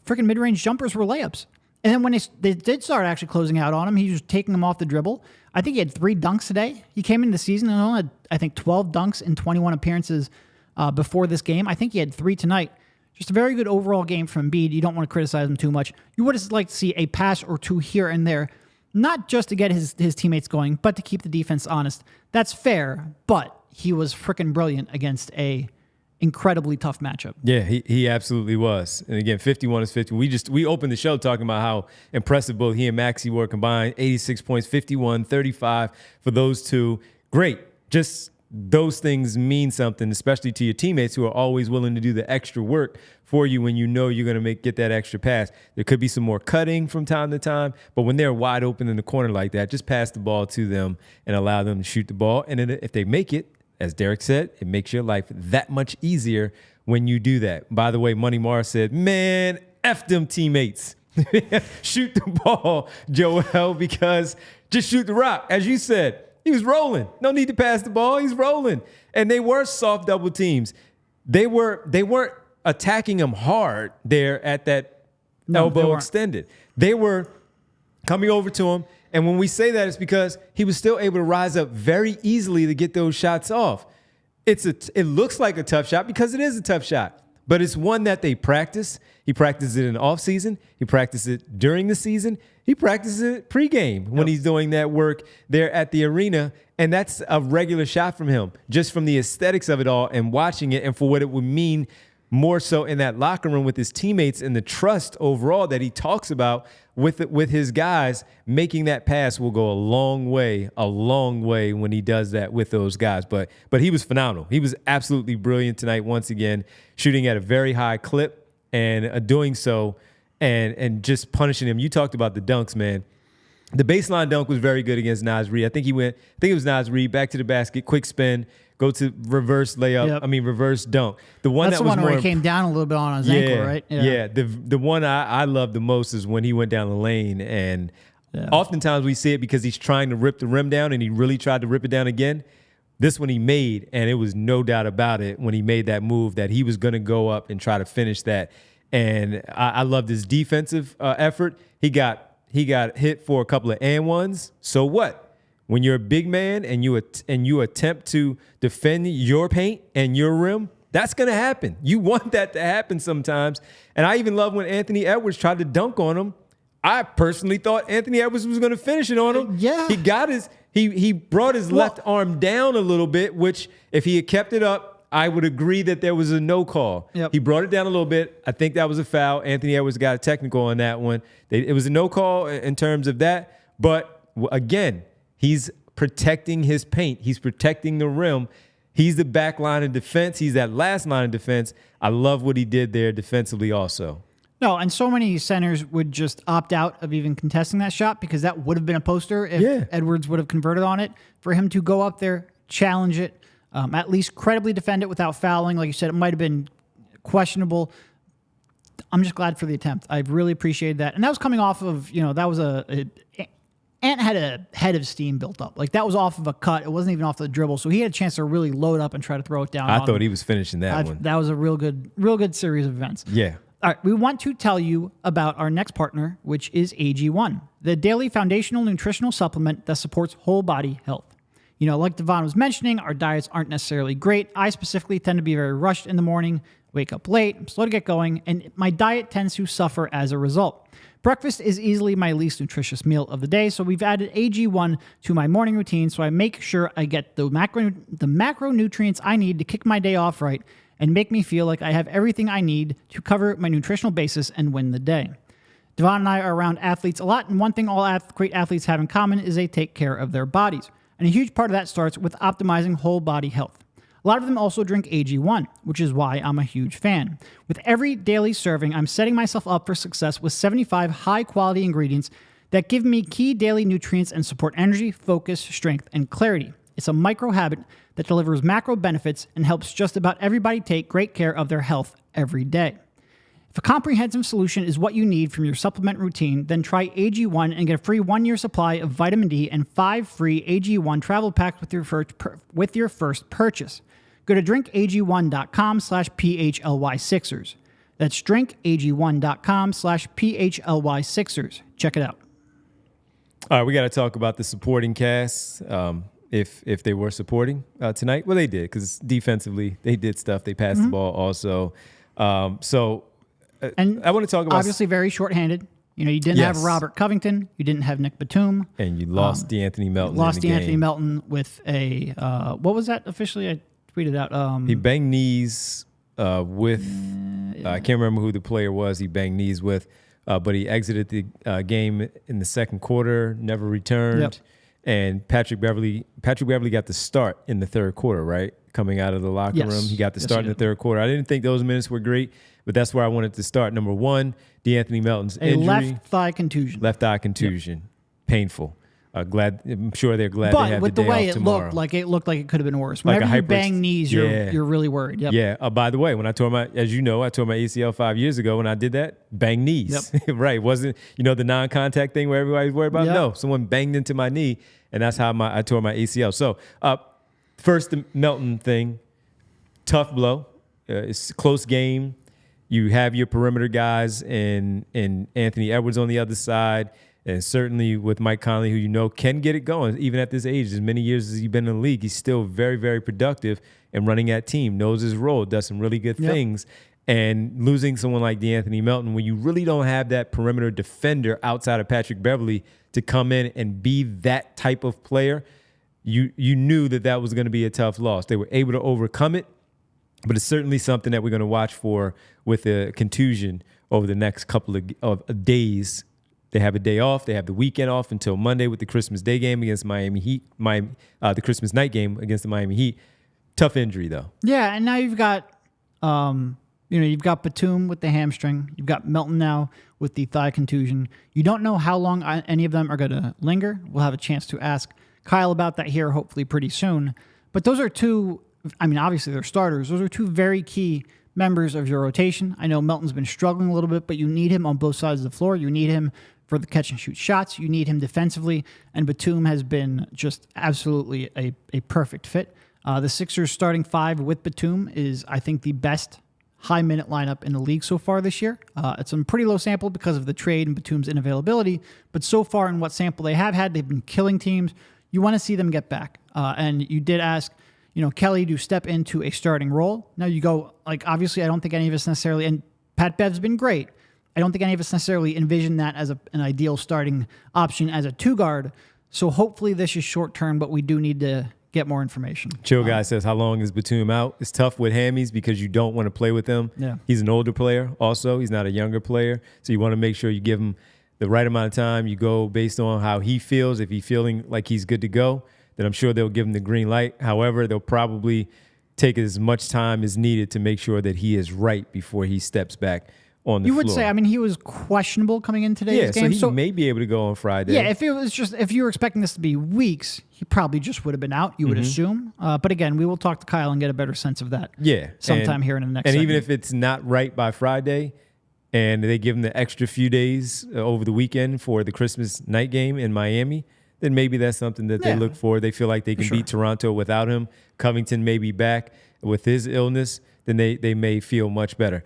freaking mid-range jumpers were layups. And then when they did start actually closing out on him, he was taking them off the dribble. I think he had 3 dunks today. He came into the season and only had, I think, 12 dunks in 21 appearances before this game. I think he had 3 tonight. Just a very good overall game from Embiid. You don't want to criticize him too much. You would just like to see a pass or 2 here and there, not just to get his teammates going, but to keep the defense honest. That's fair, but he was freaking brilliant against a incredibly tough matchup. Yeah, he absolutely was. And again, 51 is 50. We opened the show talking about how impressive both he and Maxey were combined. 86 points, 51, 35 for those two. Great. Just those things mean something, especially to your teammates who are always willing to do the extra work for you when you know you're going to get that extra pass. There could be some more cutting from time to time, but when they're wide open in the corner like that, just pass the ball to them and allow them to shoot the ball. And then if they make it, as Derek said, it makes your life that much easier when you do that. By the way, Money Mars said, man, F them teammates. Shoot the ball, Joel, because just shoot the rock. As you said, he was rolling. No need to pass the ball. He's rolling. And they were soft double teams. They weren't attacking him hard there at that elbow extended. They were coming over to him And when we say that, it's because he was still able to rise up very easily to get those shots off. It looks like a tough shot because it is a tough shot, but it's one that they practice. He practices it in the offseason. He practices it during the season. He practices it pregame when he's doing that work there at the arena. And that's a regular shot from him, just from the aesthetics of it all and watching it and for what it would mean more so in that locker room with his teammates and the trust overall that he talks about with his guys. Making that pass will go a long way when he does that with those guys. But he was phenomenal. He was absolutely brilliant tonight once again, shooting at a very high clip and doing so and just punishing him. You talked about the dunks, man. The baseline dunk was very good against Naz Reid. I think it was Naz Reid, back to the basket, quick spin, go to reverse layup. Yep. Reverse dunk. That's the one where he came down a little bit on his ankle, right? Yeah. The one I love the most is when he went down the lane, and oftentimes we see it because he's trying to rip the rim down, and he really tried to rip it down again. This one he made, and it was no doubt about it when he made that move that he was going to go up and try to finish that. And I loved his defensive effort. He got hit for a couple of and ones. So what? When you're a big man and you attempt to defend your paint and your rim, that's going to happen. You want that to happen sometimes. And I even love when Anthony Edwards tried to dunk on him. I personally thought Anthony Edwards was going to finish it on him. Yeah. He brought his left arm down a little bit, which if he had kept it up, I would agree that there was a no call. Yep. He brought it down a little bit. I think that was a foul. Anthony Edwards got a technical on that one. It was a no call in terms of that. But again, he's protecting his paint. He's protecting the rim. He's the back line of defense. He's that last line of defense. I love what he did there defensively also. No, and so many centers would just opt out of even contesting that shot because that would have been a poster if Edwards would have converted on it. For him to go up there, challenge it, at least credibly defend it without fouling. Like you said, it might have been questionable. I'm just glad for the attempt. I really appreciated that. And that was coming off of, that was Ant had a head of steam built up. Like that was off of a cut. It wasn't even off the dribble. So he had a chance to really load up and try to throw it down. I thought he was finishing that one. That was a real good series of events. Yeah. All right, we want to tell you about our next partner, which is AG1, the daily foundational nutritional supplement that supports whole body health. Like Devon was mentioning, our diets aren't necessarily great. I specifically tend to be very rushed in the morning, wake up late, I'm slow to get going, and my diet tends to suffer as a result. Breakfast is easily my least nutritious meal of the day, so we've added AG1 to my morning routine so I make sure I get the macronutrients I need to kick my day off right and make me feel like I have everything I need to cover my nutritional basis and win the day. Devon and I are around athletes a lot, and one thing all great athletes have in common is they take care of their bodies. And a huge part of that starts with optimizing whole body health. A lot of them also drink AG1, which is why I'm a huge fan. With every daily serving, I'm setting myself up for success with 75 high-quality ingredients that give me key daily nutrients and support energy, focus, strength, and clarity. It's a micro habit that delivers macro benefits and helps just about everybody take great care of their health every day. If a comprehensive solution is what you need from your supplement routine, then try AG1 and get a free 1-year supply of vitamin D and 5 free AG1 travel packs with your first purchase. Go to drinkag1.com/PHLY Sixers. That's drinkag1.com/PHLY Sixers. Check it out. All right, we got to talk about the supporting cast. If they were supporting tonight, well, they did because defensively they did stuff. They passed the ball also. And I want to talk about obviously very shorthanded. You didn't have Robert Covington. You didn't have Nick Batum. And you lost DeAnthony Melton. DeAnthony Melton with a what was that officially? I tweeted out. He banged knees with I can't remember who the player was. He banged knees with, but he exited the game in the second quarter. Never returned. Yep. And Patrick Beverly got the start in the third quarter, right? Coming out of the locker room, he got the start in the third quarter. I didn't think those minutes were great, but that's where I wanted to start. Number one, DeAnthony Melton's injury. Left thigh contusion. Yep. Painful. I'm sure they're glad they have the day off tomorrow. But with the way it looked like it could have been worse. Whenever you bang knees, you're really worried. Yep. Yeah. By the way, when I tore my ACL 5 years ago, when I did that, bang knees. Yep. Right. Wasn't, the non-contact thing where everybody's worried about? Yep. No, someone banged into my knee, and that's how I tore my ACL. So first, the Melton thing, tough blow. It's a close game. You have your perimeter guys and Anthony Edwards on the other side. And certainly with Mike Conley, who you know can get it going, even at this age, as many years as he's been in the league, he's still very, very productive and running that team, knows his role, does some really good things. And losing someone like DeAnthony Melton, when you really don't have that perimeter defender outside of Patrick Beverley to come in and be that type of player, you knew that was going to be a tough loss. They were able to overcome it, but it's certainly something that we're going to watch for with a contusion over the next couple of days. They have a day off. They have the weekend off until Monday with the Christmas Day game against Miami Heat, the Christmas night game against the Miami Heat. Tough injury, though. Yeah, and now you've got, you've got Batum with the hamstring. You've got Melton now with the thigh contusion. You don't know how long any of them are going to linger. We'll have a chance to ask Kyle about that here hopefully pretty soon. But those are two, obviously they're starters. Those are two very key members of your rotation. I know Melton's been struggling a little bit, but you need him on both sides of the floor. You need him for the catch and shoot shots. You need him defensively. And Batum has been just absolutely a perfect fit. The Sixers starting five with Batum is, I think, the best high-minute lineup in the league so far this year. It's a pretty low sample because of the trade and Batum's unavailability, but so far in what sample they have had, they've been killing teams. You want to see them get back. And you did ask, Kelly to step into a starting role. Now you go, obviously I don't think any of us necessarily, and Pat Bev's been great. I don't think any of us necessarily envision that as an ideal starting option as a two-guard. So hopefully this is short-term, but we do need to get more information. Chill Guy says, how long is Batum out? It's tough with hammies because you don't want to play with him. Yeah. He's an older player also. He's not a younger player. So you want to make sure you give him the right amount of time. You go based on how he feels. If he's feeling like he's good to go, then I'm sure they'll give him the green light. However, they'll probably take as much time as needed to make sure that he is right before he steps back on the floor. You would say, he was questionable coming in today's game. So he may be able to go on Friday. Yeah, if you were expecting this to be weeks, he probably just would have been out, you would assume. But again, we will talk to Kyle and get a better sense of that sometime here in the next segment. Even if it's not right by Friday and they give him the extra few days over the weekend for the Christmas night game in Miami, then maybe that's something that they look for. They feel like they can beat Toronto without him. Covington may be back with his illness. Then they may feel much better.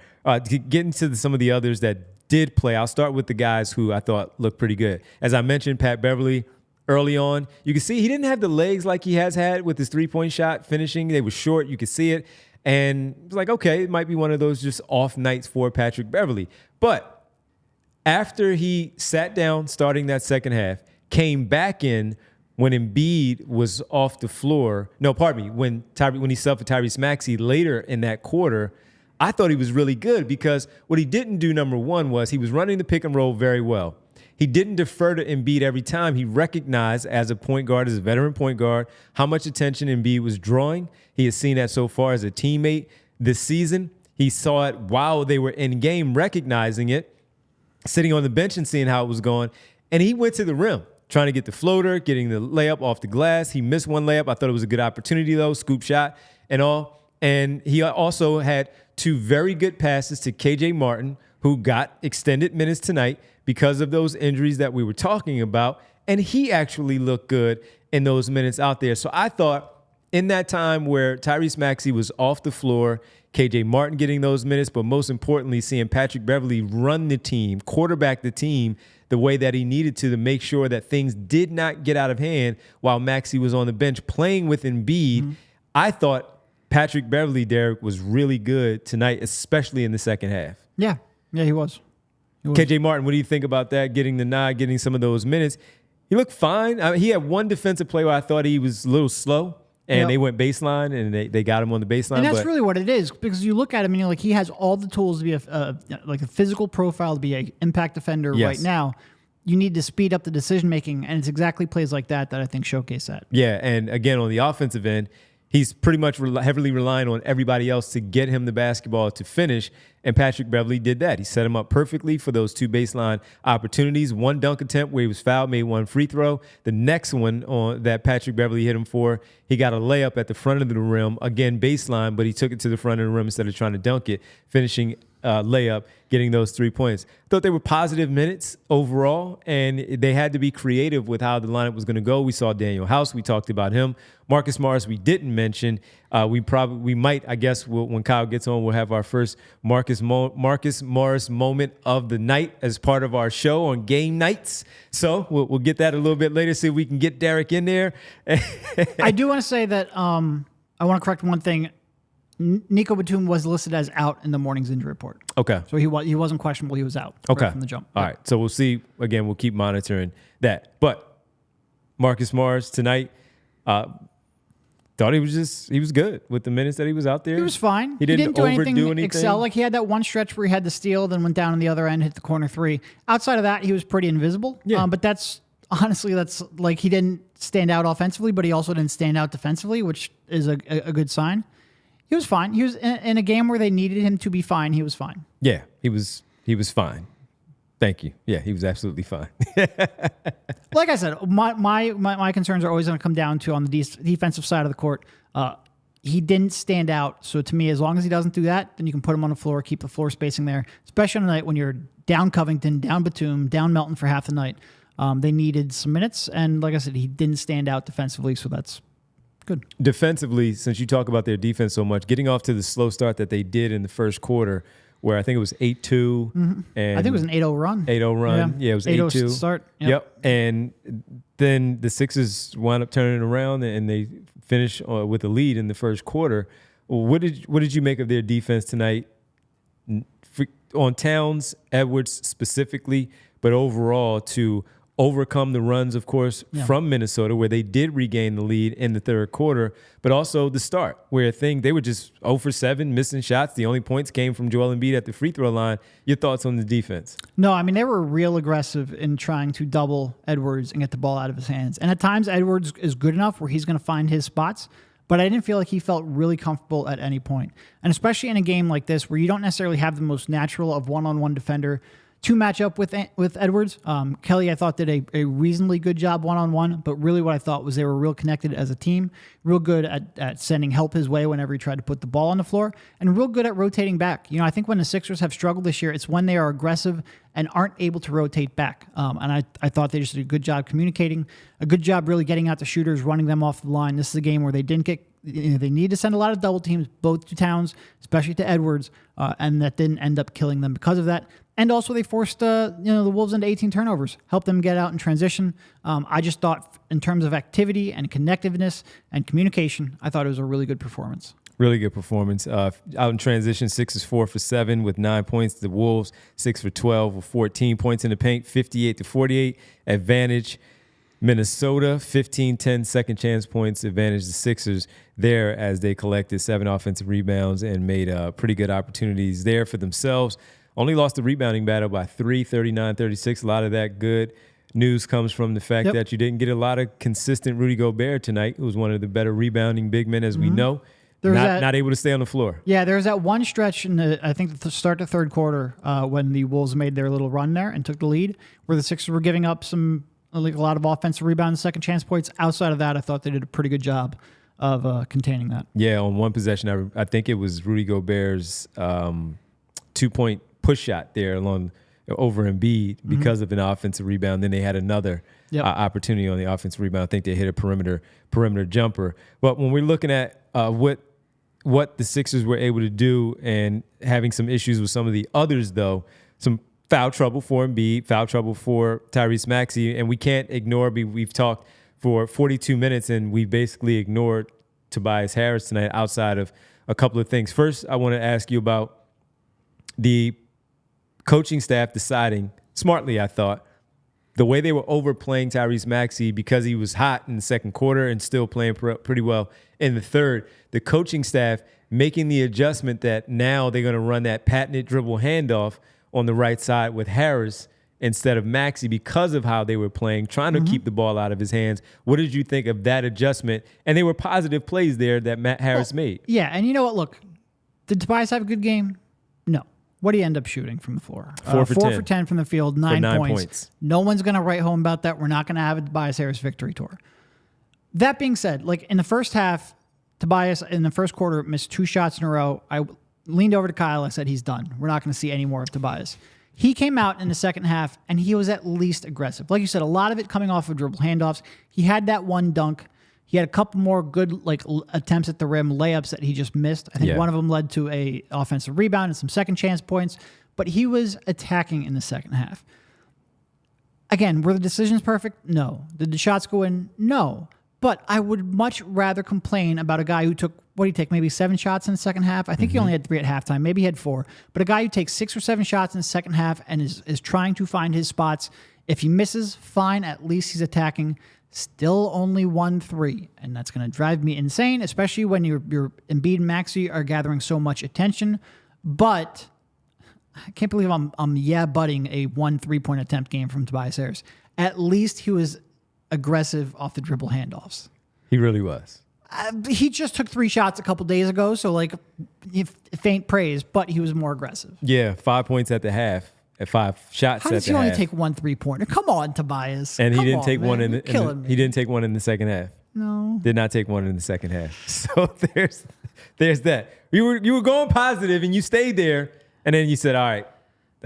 Getting to some of the others that did play, I'll start with the guys who I thought looked pretty good. As I mentioned, Pat Beverley, early on, you can see he didn't have the legs like he has had with his three-point shot finishing. They were short. You could see it. And it was like, okay, it might be one of those just off nights for Patrick Beverley. But after he sat down starting that second half, came back in when Embiid was off the floor. No, pardon me. When he subbed for Tyrese Maxey later in that quarter, I thought he was really good because what he didn't do, number one, was he was running the pick and roll very well. He didn't defer to Embiid every time. He recognized as a point guard, as a veteran point guard, how much attention Embiid was drawing. He has seen that so far as a teammate this season. He saw it while they were in game, recognizing it, sitting on the bench and seeing how it was going. And he went to the rim, trying to get the floater, getting the layup off the glass. He missed one layup. I thought it was a good opportunity, though, scoop shot and all. And he also had two very good passes to KJ Martin, who got extended minutes tonight because of those injuries that we were talking about. And he actually looked good in those minutes out there. So I thought in that time where Tyrese Maxey was off the floor, KJ Martin getting those minutes, but most importantly, seeing Patrick Beverley run the team, quarterback the team the way that he needed to make sure that things did not get out of hand while Maxey was on the bench playing with Embiid. Mm-hmm. I thought Patrick Beverley, Derek, was really good tonight, especially in the second half. Yeah, he was. KJ Martin, what do you think about that? Getting the nod, getting some of those minutes. He looked fine. He had one defensive play where I thought he was a little slow. And they went baseline, and they got him on the baseline. And that's really what it is, because you look at him, and you're like, he has all the tools to be a physical profile, to be an impact defender right now. You need to speed up the decision-making, and it's exactly plays like that I think showcase that. Yeah, and again, on the offensive end, he's pretty much heavily relying on everybody else to get him the basketball to finish, and Patrick Beverley did that. He set him up perfectly for those two baseline opportunities. One dunk attempt where he was fouled, made one free throw. The next one that Patrick Beverley hit him for, he got a layup at the front of the rim, again baseline, but he took it to the front of the rim instead of trying to dunk it, finishing layup, getting those 3 points. Thought they were positive minutes overall, and they had to be creative with how the lineup was going to go. We saw Daniel House. We talked about him. Marcus Morris, we didn't mention. We might, I guess, when Kyle gets on, we'll have our first Marcus Morris moment of the night as part of our show on game nights. So we'll get that a little bit later, see if we can get Derek in there. I do want to say that I want to correct one thing. Nico Batum was listed as out in the morning's injury report. Okay. So he wasn't questionable. He was out right from the jump. All right. So we'll see. Again, we'll keep monitoring that. But Marcus Morris tonight, thought he was good with the minutes that he was out there. He was fine. He didn't do overdo anything. Excel. Like he had that one stretch where he had the steal, then went down on the other end, hit the corner three. Outside of that, he was pretty invisible. Yeah. But that's like he didn't stand out offensively, but he also didn't stand out defensively, which is a good sign. He was fine. He was in a game where they needed him to be fine. He was fine. Yeah, he was fine. Thank you. Yeah, he was absolutely fine. Like I said, my concerns are always going to come down to on the defensive side of the court. He didn't stand out. So to me, as long as he doesn't do that, then you can put him on the floor, keep the floor spacing there, especially on a night when you're down Covington, down Batum, down Melton for half the night. They needed some minutes. And like I said, he didn't stand out defensively. So that's good. Defensively, since you talk about their defense so much, getting off to the slow start that they did in the first quarter, where I think it was 8-2. Mm-hmm. And I think it was an 8-0 run. 8-0 run. Yeah, it was 8-2. Start. Yep. And then the Sixers wound up turning around and they finished with a lead in the first quarter. What did you make of their defense tonight on Towns, Edwards specifically, but overall to overcome the runs, of course, from Minnesota, where they did regain the lead in the third quarter, but also the start, where they were just 0 for 7, missing shots. The only points came from Joel Embiid at the free throw line. Your thoughts on the defense? No, I mean, they were real aggressive in trying to double Edwards and get the ball out of his hands. And at times, Edwards is good enough where he's going to find his spots, but I didn't feel like he felt really comfortable at any point. And especially in a game like this, where you don't necessarily have the most natural of one-on-one defender to match up with Edwards. Kelly, I thought, did a reasonably good job one-on-one, but really what I thought was they were real connected as a team, real good at sending help his way whenever he tried to put the ball on the floor, and real good at rotating back. You know, I think when the Sixers have struggled this year, it's when they are aggressive and aren't able to rotate back. And I thought they just did a good job communicating, a good job really getting out the shooters, running them off the line. This is a game where they didn't get, they need to send a lot of double teams, both to Towns, especially to Edwards, and that didn't end up killing them because of that. And also they forced the Wolves into 18 turnovers, helped them get out in transition. I just thought in terms of activity and connectiveness and communication, I thought it was a really good performance. Really good performance. Out in transition, Sixers 4 for 7 with 9 points. The Wolves 6 for 12 with 14 points in the paint, 58-48 advantage. Minnesota 15-10 second chance points advantage the Sixers there as they collected 7 offensive rebounds and made pretty good opportunities there for themselves. Only lost the rebounding battle by 3, 39-36. A lot of that good news comes from the fact that you didn't get a lot of consistent Rudy Gobert tonight, who was one of the better rebounding big men, as we know. Not able to stay on the floor. Yeah, there was that one stretch in I think the start of the third quarter when the Wolves made their little run there and took the lead, where the Sixers were giving up a lot of offensive rebounds, second chance points. Outside of that, I thought they did a pretty good job of containing that. Yeah, on one possession, I think it was Rudy Gobert's 2-point push shot there over Embiid because of an offensive rebound. Then they had another opportunity on the offensive rebound. I think they hit a perimeter jumper. But when we're looking at what the Sixers were able to do and having some issues with some of the others, though, some foul trouble for Embiid, foul trouble for Tyrese Maxey, and we can't ignore, we've talked for 42 minutes and we basically ignored Tobias Harris tonight outside of a couple of things. First, I want to ask you about the coaching staff deciding, smartly I thought, the way they were overplaying Tyrese Maxey because he was hot in the second quarter and still playing pretty well in the third. The coaching staff making the adjustment that now they're going to run that patented dribble handoff on the right side with Harris instead of Maxey because of how they were playing, trying to keep the ball out of his hands. What did you think of that adjustment? And they were positive plays there that Matt Harris made. Yeah, and you know what? Look, did Tobias have a good game? No. What do you end up shooting from the floor? 4 for 10 from the field, 9 points. No one's going to write home about that. We're not going to have a Tobias Harris victory tour. That being said, like in the first half, Tobias in the first quarter missed 2 shots in a row. leaned over to Kyle. I said, he's done. We're not going to see any more of Tobias. He came out in the second half, and he was at least aggressive. Like you said, a lot of it coming off of dribble handoffs. He had that one dunk. He had a couple more good attempts at the rim, layups that he just missed. I think one of them led to a offensive rebound and some second chance points. But he was attacking in the second half. Again, were the decisions perfect? No. Did the shots go in? No. But I would much rather complain about a guy who took, what did he take, maybe 7 shots in the second half? I think he only had 3 at halftime. Maybe he had 4. But a guy who takes 6 or 7 shots in the second half and is trying to find his spots. If he misses, fine. At least he's attacking. Still only 1-3. And that's going to drive me insane, especially when your Embiid and Maxey are gathering so much attention. But I can't believe I'm butting a 1 3-point attempt game from Tobias Harris. At least he was aggressive off the dribble handoffs. He really was. He just took 3 shots a couple days ago, so faint praise, but he was more aggressive. Yeah, 5 points at the half, at 5 shots How at the half. How does he only take 1 3-pointer? Come on, Tobias. And he didn't take one in the second half. No. Did not take one in the second half. So there's that. You were going positive and you stayed there, and then you said, all right,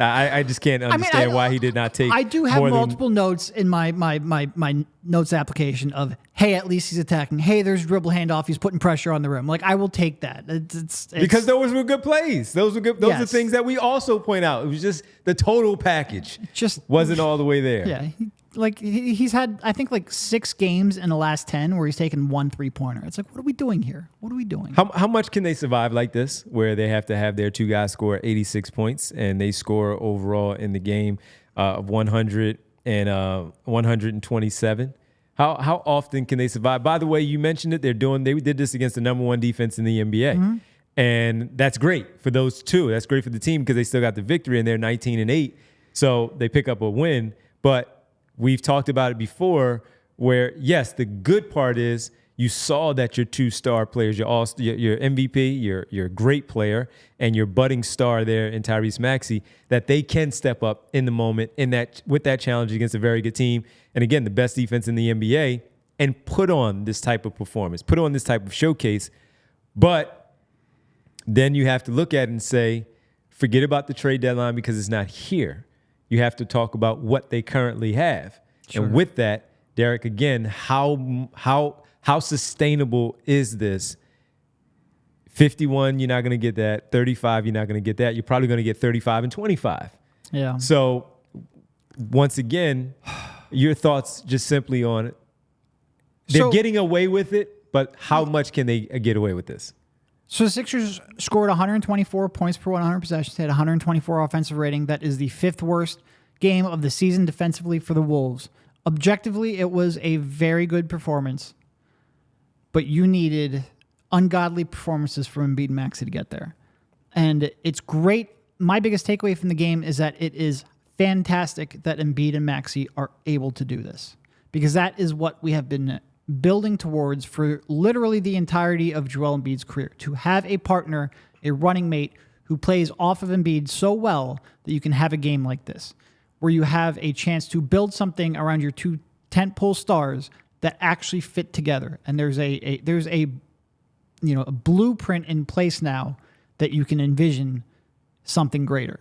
I just can't understand why he did not take. I do have multiple notes in my notes application of, hey, at least he's attacking. Hey, there's dribble handoff. He's putting pressure on the rim. Like, I will take that. It's because those were good plays. Those were good. Those are things that we also point out. It was just the total package. Just wasn't all the way there. Yeah. He's had, I think, 6 games in the last 10 where he's taken 1 3-pointer. It's like, what are we doing here? What are we doing? How much can they survive like this, where they have to have their 2 guys score 86 points and they score overall in the game 100 and 127? How often can they survive? By the way, you mentioned it. They did this against the number 1 defense in the NBA. Mm-hmm. And that's great for those 2. That's great for the team because they still got the victory and they're 19-8. So they pick up a win. But we've talked about it before where, yes, the good part is you saw that your 2-star players, your MVP, your great player, and your budding star there in Tyrese Maxey, that they can step up in the moment with that challenge against a very good team. And again, the best defense in the NBA, and put on this type of performance, put on this type of showcase. But then you have to look at it and say, forget about the trade deadline because it's not here. You have to talk about what they currently have. Sure. And with that, Derek, again, how sustainable is this? 51, you're not going to get that. 35, you're not going to get that. You're probably going to get 35 and 25. Yeah. So once again, your thoughts just simply on it. They're getting away with it, but how much can they get away with this? So the Sixers scored 124 points per 100 possessions, had 124 offensive rating. That is the 5th worst game of the season defensively for the Wolves. Objectively, it was a very good performance, but you needed ungodly performances from Embiid and Maxey to get there. And it's great. My biggest takeaway from the game is that it is fantastic that Embiid and Maxey are able to do this, because that is what we have been building towards for literally the entirety of Joel Embiid's career, to have a partner, a running mate who plays off of Embiid so well that you can have a game like this, where you have a chance to build something around your 2 tentpole stars that actually fit together. And there's a blueprint in place now that you can envision something greater.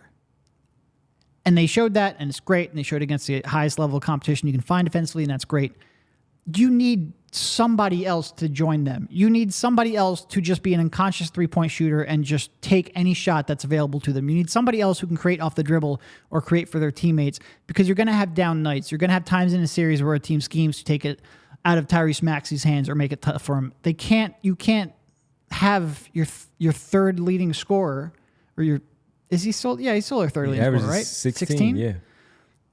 And they showed that, and it's great. And they showed against the highest level of competition you can find defensively, and that's great. You need somebody else to join them. You need somebody else to just be an unconscious 3-point shooter and just take any shot that's available to them. You need somebody else who can create off the dribble or create for their teammates, because you're going to have down nights. You're going to have times in a series where a team schemes to take it out of Tyrese Maxey's hands or make it tough for him. You can't have your 3rd leading scorer, or he's still our 3rd leading scorer, right? 16, yeah.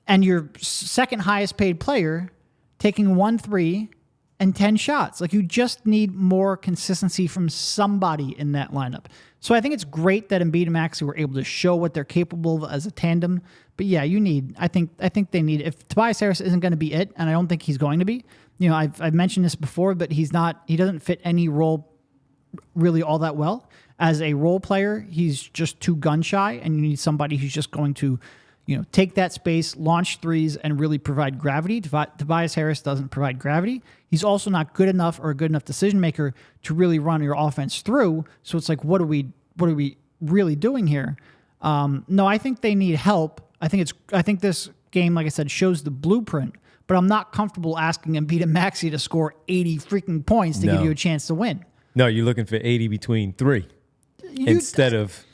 And your 2nd highest paid player taking 1 3 and 10 shots. You just need more consistency from somebody in that lineup. So I think it's great that Embiid and Maxey were able to show what they're capable of as a tandem. But yeah, I think they need, if Tobias Harris isn't going to be it, and I don't think he's going to be, I've mentioned this before, but he doesn't fit any role really all that well. As a role player, he's just too gun shy, and you need somebody who's just going to take that space, launch threes, and really provide gravity. Tobias Harris doesn't provide gravity. He's also not good enough or a good enough decision maker to really run your offense through. So it's like, what are we really doing here. No, I think they need help. I think this game, like I said, shows the blueprint, but I'm not comfortable asking Embiid and Maxey to score 80 freaking points to give you a chance to win. No, you're looking for 80 between three instead of...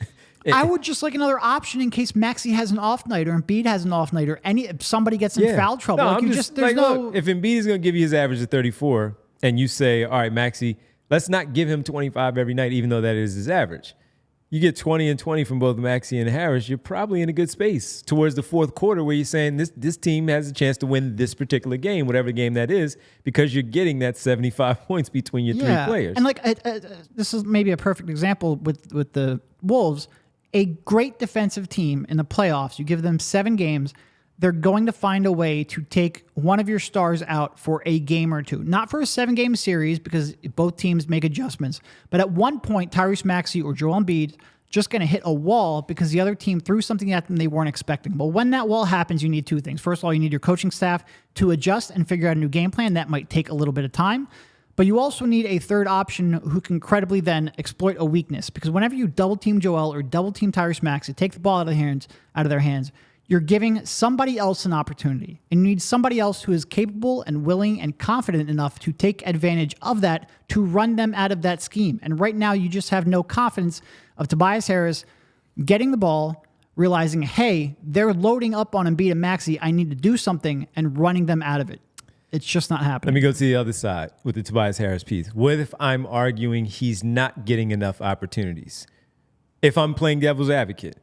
I would just like another option in case Maxey has an off night or Embiid has an off night or somebody gets in foul trouble. No, look, if Embiid is going to give you his average of 34 and you say, all right, Maxey, let's not give him 25 every night, even though that is his average. You get 20 and 20 from both Maxey and Harris, you're probably in a good space towards the fourth quarter where you're saying this team has a chance to win this particular game, whatever game that is, because you're getting that 75 points between your three players. And like this is maybe a perfect example with the Wolves. A great defensive team in the playoffs, you give them 7 games, they're going to find a way to take one of your stars out for a game or two. Not for a 7-game series because both teams make adjustments. But at one point, Tyrese Maxey or Joel Embiid just going to hit a wall because the other team threw something at them they weren't expecting. Well, when that wall happens, you need 2 things. First of all, you need your coaching staff to adjust and figure out a new game plan. That might take a little bit of time. But you also need a third option who can credibly then exploit a weakness. Because whenever you double-team Joel or double-team Tyrese Maxey, take the ball out of their hands, you're giving somebody else an opportunity. And you need somebody else who is capable and willing and confident enough to take advantage of that to run them out of that scheme. And right now, you just have no confidence of Tobias Harris getting the ball, realizing, hey, they're loading up on Embiid and Maxey. I need to do something, and running them out of it. It's just not happening. Let me go to the other side with the Tobias Harris piece. What if I'm arguing he's not getting enough opportunities? If I'm playing devil's advocate,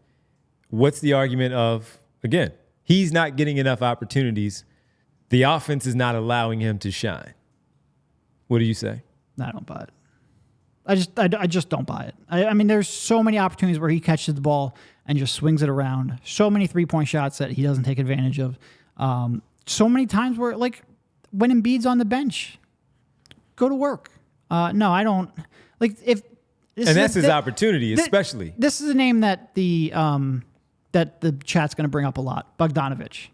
what's the argument of, again, he's not getting enough opportunities. The offense is not allowing him to shine. What do you say? I don't buy it. I just don't buy it. I mean, there's so many opportunities where he catches the ball and just swings it around. So many 3-point shots that he doesn't take advantage of. So many times where, like, when Embiid's on the bench, go to work. No, I don't. Like if this and that's his opportunity, especially. This is a name that the chat's going to bring up a lot. Bogdanovich.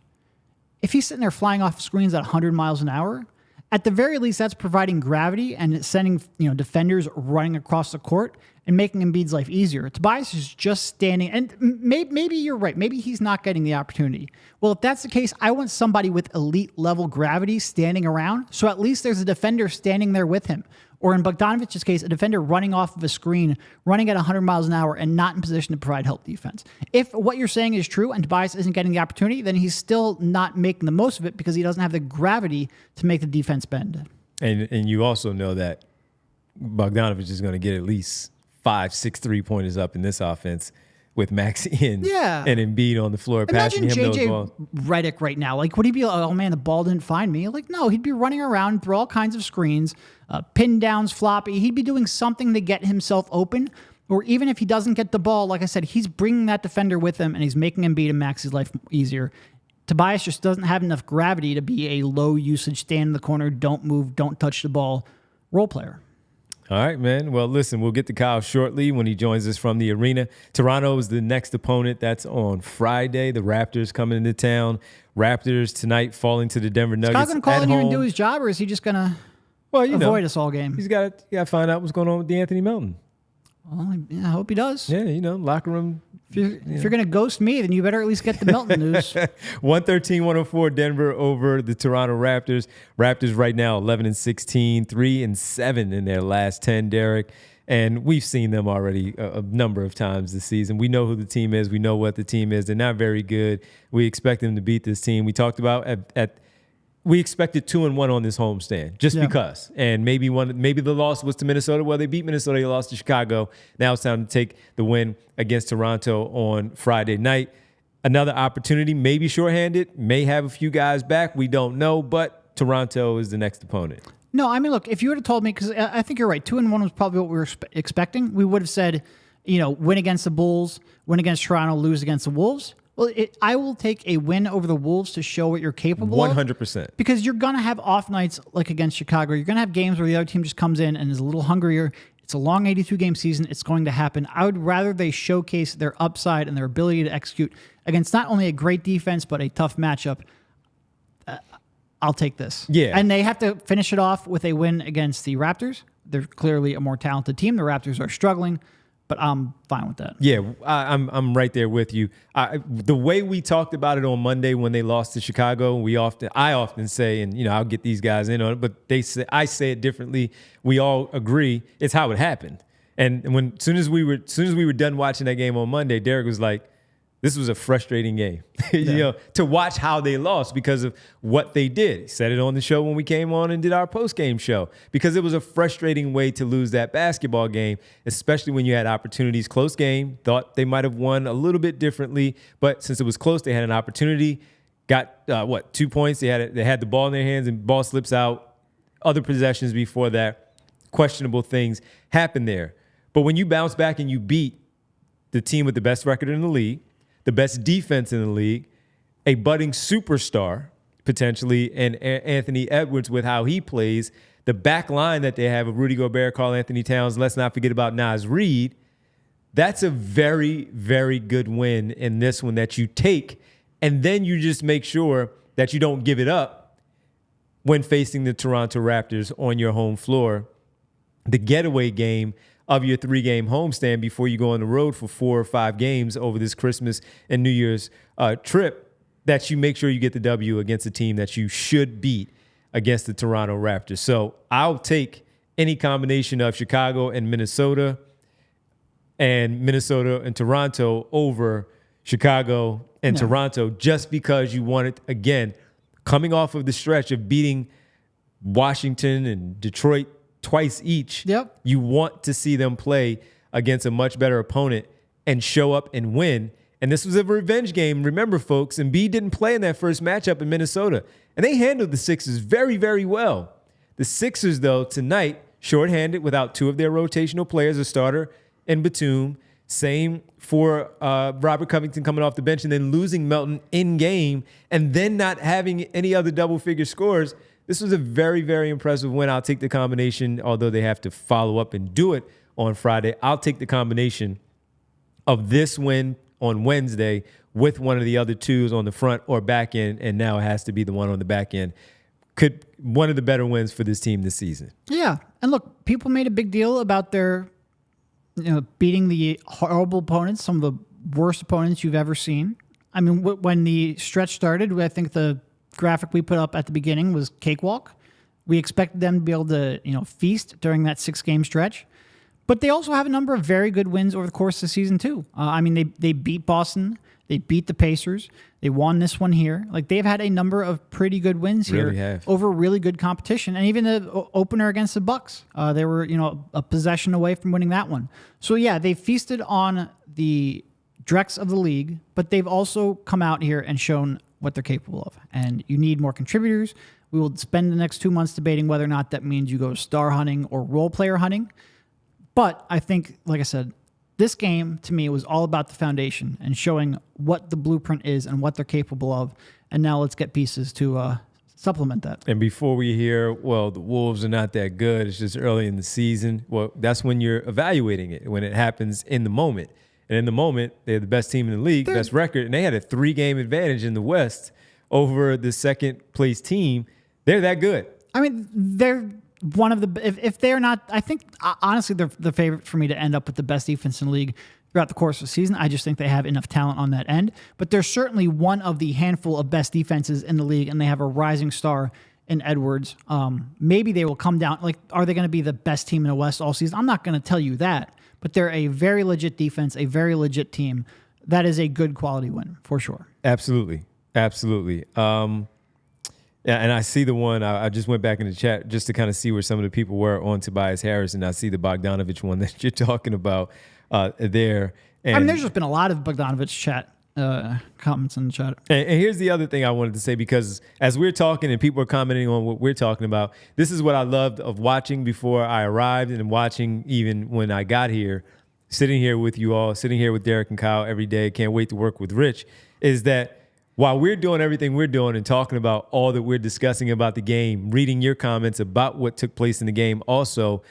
If he's sitting there flying off screens at 100 miles an hour, at the very least, that's providing gravity and sending defenders running across the court and making Embiid's life easier. Tobias is just standing, and maybe you're right. Maybe he's not getting the opportunity. Well, if that's the case, I want somebody with elite level gravity standing around, so at least there's a defender standing there with him. Or in Bogdanovich's case, a defender running off of a screen, running at 100 miles an hour, and not in position to provide help defense. If what you're saying is true and Tobias isn't getting the opportunity, then he's still not making the most of it because he doesn't have the gravity to make the defense bend. And you also know that Bogdanovich is going to get at least 5-6 3-pointers up in this offense with Maxey and Embiid on the floor. Imagine passing him those balls. Redick right now. Like, would he be like, oh man, the ball didn't find me? Like, no, he'd be running around through all kinds of screens, pin downs, floppy. He'd be doing something to get himself open. Or even if he doesn't get the ball, like I said, he's bringing that defender with him and he's making Embiid and Maxey's life easier. Tobias just doesn't have enough gravity to be a low usage, stand in the corner, don't move, don't touch the ball role player. All right, man. Well, listen, we'll get to Kyle shortly when he joins us from the arena. Toronto is the next opponent. That's on Friday. The Raptors coming into town. Raptors tonight falling to the Denver Nuggets. Is Kyle going to call in here and do his job, or is he just going to avoid us all game? He's got to find out what's going on with DeAnthony Melton. Well, I hope he does. Yeah, locker room. If you're going to ghost me, then you better at least get the Melton news. 113-104 Denver over the Toronto Raptors. Raptors right now 11-16, 3-7 in their last 10, Derek. And we've seen them already a number of times this season. We know who the team is. We know what the team is. They're not very good. We expect them to beat this team. We talked about we expected 2-1 on this homestand just because. And maybe the loss was to Minnesota. Well, they beat Minnesota. They lost to Chicago. Now it's time to take the win against Toronto on Friday night. Another opportunity, maybe shorthanded, may have a few guys back. We don't know, but Toronto is the next opponent. No, I mean, look, if you would have told me, because I think you're right, 2-1 was probably what we were expecting. We would have said, win against the Bulls, win against Toronto, lose against the Wolves. Well, I will take a win over the Wolves to show what you're capable of. 100%. Because you're going to have off nights like against Chicago. You're going to have games where the other team just comes in and is a little hungrier. It's a long 82-game season. It's going to happen. I would rather they showcase their upside and their ability to execute against not only a great defense, but a tough matchup. I'll take this. Yeah. And they have to finish it off with a win against the Raptors. They're clearly a more talented team. The Raptors are struggling. but I'm fine with that. Yeah, I'm right there with you. The way we talked about it on Monday when they lost to Chicago, I often say, and I'll get these guys in on it, but I say it differently. We all agree it's how it happened. And soon as we were done watching that game on Monday, Derek was like, this was a frustrating game, to watch how they lost because of what they did. He said it on the show when we came on and did our post-game show, because it was a frustrating way to lose that basketball game, especially when you had opportunities. Close game, thought they might have won a little bit differently, but since it was close, they had an opportunity, got 2 points. They had the ball in their hands and ball slips out. Other possessions before that, questionable things happened there. But when you bounce back and you beat the team with the best record in the league, the best defense in the league, a budding superstar, potentially, and Anthony Edwards with how he plays, the back line that they have of Rudy Gobert, Karl Anthony Towns, let's not forget about Naz Reid, that's a very, very good win in this one that you take, and then you just make sure that you don't give it up when facing the Toronto Raptors on your home floor. The getaway game of your 3-game homestand before you go on the road for 4 or 5 games over this Christmas and New Year's trip, that you make sure you get the W against a team that you should beat against the Toronto Raptors. So I'll take any combination of Chicago and Minnesota and Toronto over Chicago and Toronto, just because you want it, again, coming off of the stretch of beating Washington and Detroit twice each. Yep. You want to see them play against a much better opponent and show up and win. And this was a revenge game. Remember, folks, Embiid didn't play in that first matchup in Minnesota, and they handled the Sixers very, very well. The Sixers, though, tonight, shorthanded without 2 of their rotational players, a starter and Batum. Same for Robert Covington coming off the bench and then losing Melton in game and then not having any other double-figure scores. This was a very, very impressive win. I'll take the combination, although they have to follow up and do it on Friday. I'll take the combination of this win on Wednesday with one of the other 2s on the front or back end, and now it has to be the one on the back end. One of the better wins for this team this season. Yeah, and look, people made a big deal about their beating the horrible opponents, some of the worst opponents you've ever seen. I mean, when the stretch started, I think the graphic we put up at the beginning was cakewalk. We expected them to be able to, feast during that 6-game stretch. But they also have a number of very good wins over the course of the season, too. They beat Boston. They beat the Pacers. They won this one here. Like, they've had a number of pretty good wins here over really good competition. And even the opener against the Bucks, they were, a possession away from winning that one. So, yeah, they feasted on the dregs of the league, but they've also come out here and shown what they're capable of. And you need more contributors. We will spend the next 2 months debating whether or not that means you go star hunting or role player hunting. But I think, like I said, this game to me was all about the foundation and showing what the blueprint is and what they're capable of. And now let's get pieces to supplement that. And before we hear, well, the Wolves are not that good, it's just early in the season, well, that's when you're evaluating it, when it happens in the moment. And in the moment, they're the best team in the league, best record, and they had a 3-game advantage in the West over the second-place team. They're that good. I mean, they're one of the – if they're not – I think, honestly, they're the favorite for me to end up with the best defense in the league throughout the course of the season. I just think they have enough talent on that end. But they're certainly one of the handful of best defenses in the league, and they have a rising star in Edwards. Maybe they will come down – like, are they going to be the best team in the West all season? I'm not going to tell you that. But they're a very legit defense, a very legit team. That is a good quality win, for sure. Absolutely. Absolutely. Yeah, and I see the one, I just went back in the chat just to kind of see where some of the people were on Tobias Harris, and I see the Bogdanovich one that you're talking about there. And there's just been a lot of Bogdanovich chat comments in the chat. And here's the other thing I wanted to say, because as we're talking and people are commenting on what we're talking about, this is what I loved of watching before I arrived and watching even when I got here, sitting here with you all, sitting here with Derek and Kyle every day, can't wait to work with Rich, is that while we're doing everything we're doing and talking about all that we're discussing about the game, reading your comments about what took place in the game also,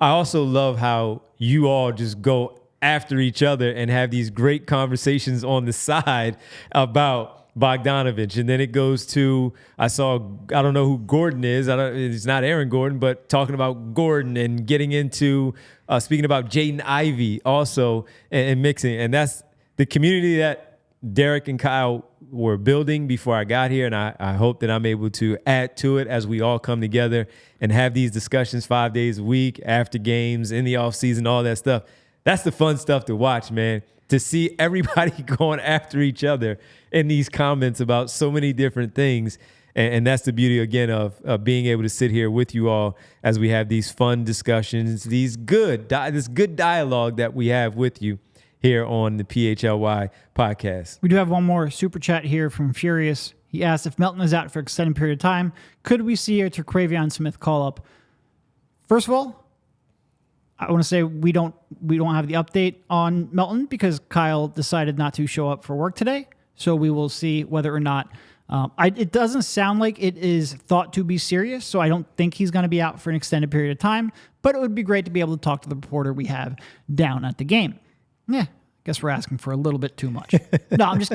I also love how you all just go after each other and have these great conversations on the side about Bogdanovich, and then it goes to I don't know who Gordon is. It's not Aaron Gordon, but talking about Gordon and getting into speaking about Jaden Ivey also and mixing, and that's the community that Derek and Kyle were building before I got here, and I hope that I'm able to add to it as we all come together and have these discussions 5 days a week, after games, in the off season, all that stuff. That's the fun stuff to watch, man. To see everybody going after each other in these comments about so many different things. And that's the beauty, again, of being able to sit here with you all as we have these fun discussions, this good dialogue that we have with you here on the PHLY podcast. We do have one more super chat here from Furious. He asked, if Melton is out for an extended period of time, could we see a Terquavion Smith call-up? First of all, I want to say we don't have the update on Melton because Kyle decided not to show up for work today. So we will see whether or not it doesn't sound like it is thought to be serious. So I don't think he's going to be out for an extended period of time. But it would be great to be able to talk to the reporter we have down at the game. Yeah, I guess we're asking for a little bit too much. No, I'm just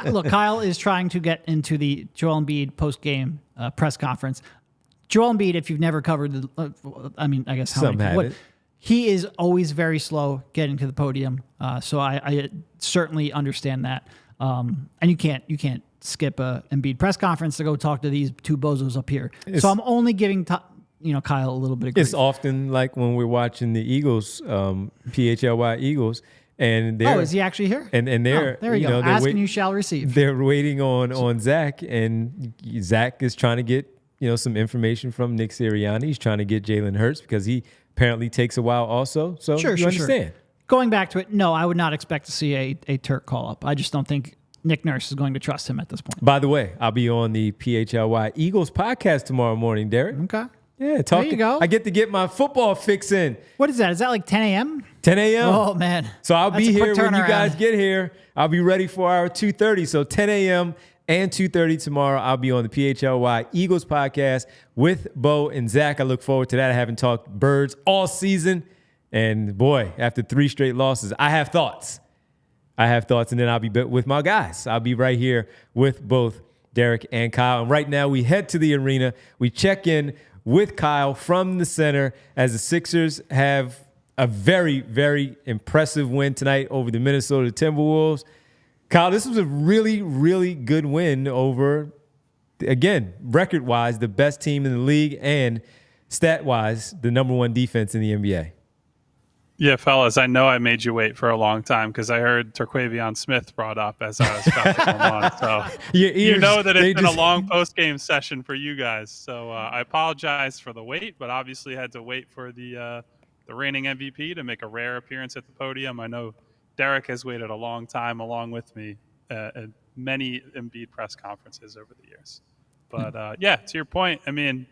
look. Kyle is trying to get into the Joel Embiid post-game press conference. Joel Embiid, if you've never covered I guess how many. He is always very slow getting to the podium, so I certainly understand that. And you can't skip a Embiid press conference to go talk to these two bozos up here. So I'm only giving Kyle a little bit of grief. It's often like when we're watching the Eagles, PHLY Eagles, and is he actually here? And they're there you go. Ask and you shall receive. They're waiting on Zach, and Zach is trying to get some information from Nick Sirianni. He's trying to get Jalen Hurts because he apparently takes a while also. So you understand. Going back to it, no, I would not expect to see a Turk call-up. I just don't think Nick Nurse is going to trust him at this point. By the way, I'll be on the PHLY Eagles podcast tomorrow morning, Derek. Okay. Yeah, there you go. I get to get my football fix in. What is that? Is that like 10 a.m.? 10 a.m. Oh, man. So I'll be here when you guys get here. I'll be ready for our 2:30. So 10 a.m. and 2:30 tomorrow, I'll be on the PHLY Eagles podcast with Bo and Zach. I look forward to that. I haven't talked birds all season. And boy, after 3 straight losses, I have thoughts. And then I'll be with my guys. I'll be right here with both Derek and Kyle. And right now, we head to the arena. We check in with Kyle from the center as the Sixers have a very, very impressive win tonight over the Minnesota Timberwolves. Kyle, this was a really, really good win over, again, record-wise, the best team in the league and stat-wise, the number 1 defense in the NBA. Yeah, fellas, I know I made you wait for a long time because I heard Terquavion Smith brought up as I was about to come on. So you know that it's been a long post-game session for you guys. So I apologize for the wait, but obviously had to wait for the reigning MVP to make a rare appearance at the podium. I know Derek has waited a long time along with me at many Embiid press conferences over the years. But to your point, I mean,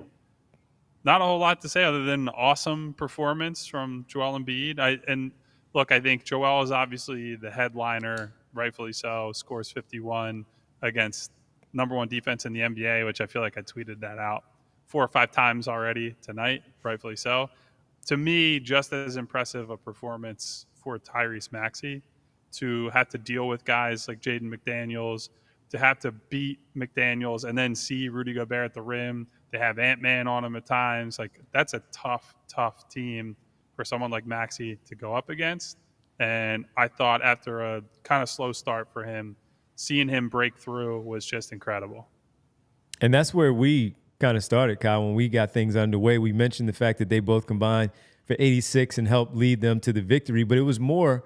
not a whole lot to say other than awesome performance from Joel Embiid. I think Joel is obviously the headliner, rightfully so, scores 51 against number 1 defense in the NBA, which I feel like I tweeted that out 4 or 5 times already tonight, rightfully so. To me, just as impressive a performance for Tyrese Maxey to have to deal with guys like Jaden McDaniels, to have to beat McDaniels and then see Rudy Gobert at the rim. They have Ant-Man on him at times. Like, that's a tough team for someone like Maxey to go up against. And I thought after a kind of slow start for him, seeing him break through was just incredible. And that's where we kind of started, Kyle, when we got things underway. We mentioned the fact that they both combined for 86 and helped lead them to the victory, but it was more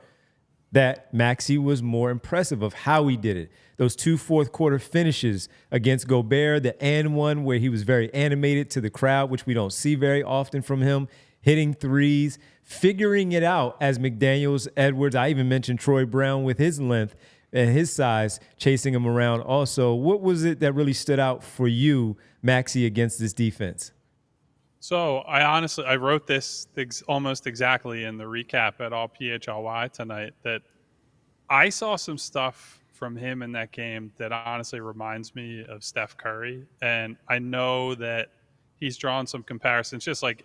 that Maxey was more impressive of how he did it. Those 2 fourth-quarter finishes against Gobert, the and one where he was very animated to the crowd, which we don't see very often from him, hitting threes, figuring it out as McDaniels, Edwards. I even mentioned Troy Brown with his length and his size, chasing him around also. What was it that really stood out for you, Maxey, against this defense? So I wrote this almost exactly in the recap at all PHLY tonight, that I saw some stuff from him in that game that honestly reminds me of Steph Curry. And I know that he's drawn some comparisons, just like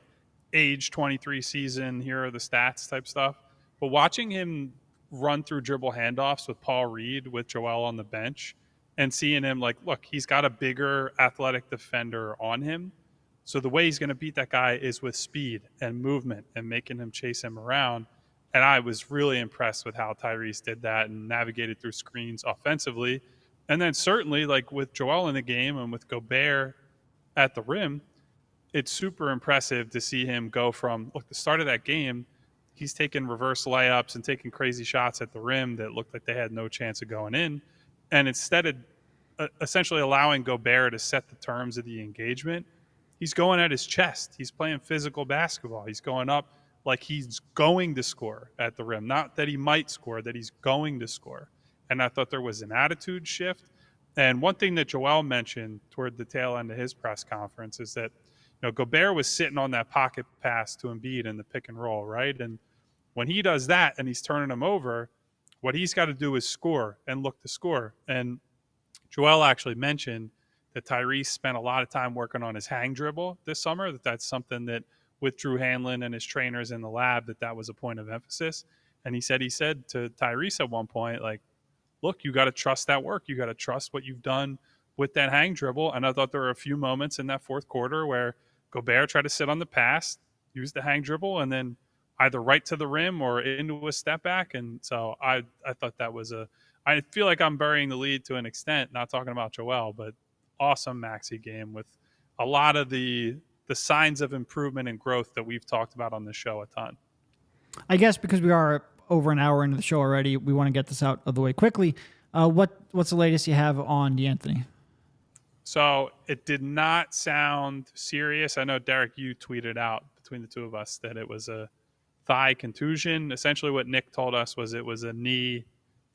age 23 season, here are the stats type stuff. But watching him run through dribble handoffs with Paul Reed with Joel on the bench, and seeing him like, look, he's got a bigger athletic defender on him. So the way he's going to beat that guy is with speed and movement and making him chase him around. And I was really impressed with how Tyrese did that and navigated through screens offensively. And then certainly, like with Joel in the game and with Gobert at the rim, it's super impressive to see him go from, look, the start of that game, he's taking reverse layups and taking crazy shots at the rim that looked like they had no chance of going in. And instead of essentially allowing Gobert to set the terms of the engagement, he's going at his chest. He's playing physical basketball. He's going up like he's going to score at the rim. Not that he might score, that he's going to score. And I thought there was an attitude shift. And one thing that Joel mentioned toward the tail end of his press conference is that, Gobert was sitting on that pocket pass to Embiid in the pick and roll, right? And when he does that and he's turning him over, what he's got to do is score and look to score. And Joel actually mentioned that Tyrese spent a lot of time working on his hang dribble this summer, that's something that with Drew Hanlon and his trainers in the lab, that was a point of emphasis. And he said to Tyrese at one point, like, look, you got to trust that work. You got to trust what you've done with that hang dribble. And I thought there were a few moments in that fourth quarter where Gobert tried to sit on the pass, use the hang dribble, and then either right to the rim or into a step back. And so I thought that was I feel like I'm burying the lead to an extent, not talking about Joel, but awesome Maxey game with a lot of the signs of improvement and growth that we've talked about on this show a ton. I guess because we are over an hour into the show already, we want to get this out of the way quickly. What's the latest you have on DeAnthony? So it did not sound serious. I know, Derek, you tweeted out between the two of us that it was a thigh contusion. Essentially what Nick told us was it was a knee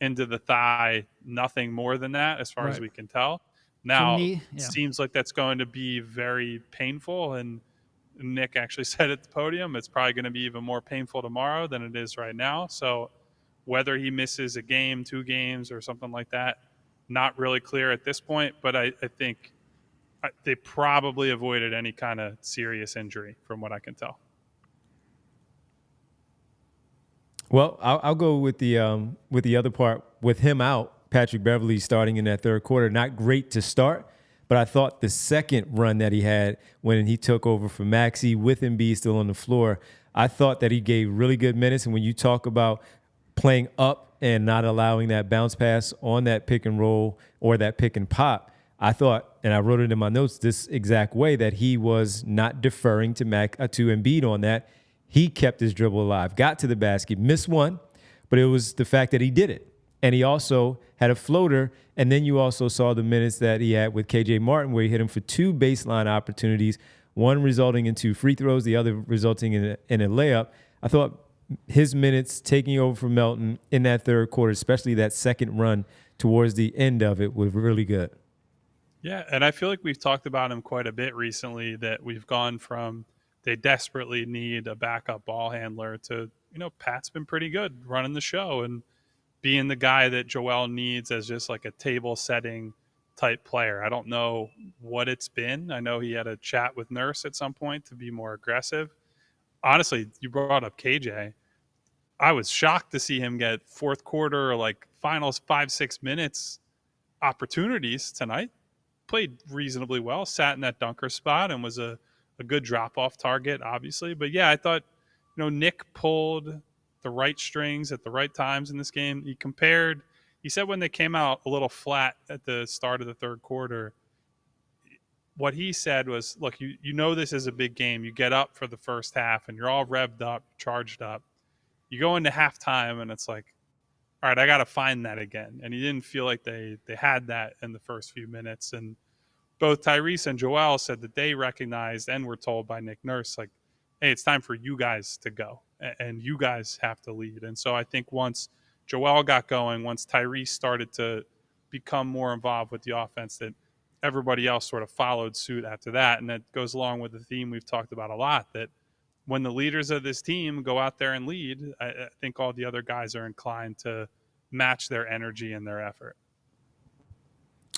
into the thigh, nothing more than that as far as we can tell. Now, it seems like that's going to be very painful, and Nick actually said at the podium it's probably going to be even more painful tomorrow than it is right now. So whether he misses a game, 2 games, or something like that, not really clear at this point, but I think they probably avoided any kind of serious injury from what I can tell. Well, I'll go with the other part. With him out, Patrick Beverley starting in that third quarter, not great to start, but I thought the second run that he had when he took over for Maxey with Embiid still on the floor, I thought that he gave really good minutes. And when you talk about playing up and not allowing that bounce pass on that pick and roll or that pick and pop, I thought, and I wrote it in my notes this exact way, that he was not deferring to Embiid on that. He kept his dribble alive, got to the basket, missed one, but it was the fact that he did it. And he also had a floater, and then you also saw the minutes that he had with KJ Martin where he hit him for 2 baseline opportunities, one resulting in 2 free throws, the other resulting in a layup. I thought his minutes taking over from Melton in that third quarter, especially that second run towards the end of it, was really good. Yeah, and I feel like we've talked about him quite a bit recently, that we've gone from they desperately need a backup ball handler to, Pat's been pretty good running the show and being the guy that Joel needs as just like a table setting type player. I don't know what it's been. I know he had a chat with Nurse at some point to be more aggressive. Honestly, you brought up KJ. I was shocked to see him get fourth quarter, like finals 5-6 minutes opportunities tonight. Played reasonably well, sat in that dunker spot and was a good drop-off target, obviously. But yeah, I thought, Nick pulled the right strings at the right times in this game. He said when they came out a little flat at the start of the third quarter, what he said was, look, you know this is a big game. You get up for the first half and you're all revved up, charged up. You go into halftime and it's like, all right, I got to find that again. And he didn't feel like they had that in the first few minutes. And both Tyrese and Joel said that they recognized and were told by Nick Nurse, like, hey, it's time for you guys to go and you guys have to lead. And so I think once Joel got going, once Tyrese started to become more involved with the offense, that everybody else sort of followed suit after that. And that goes along with the theme we've talked about a lot, that when the leaders of this team go out there and lead, I think all the other guys are inclined to match their energy and their effort.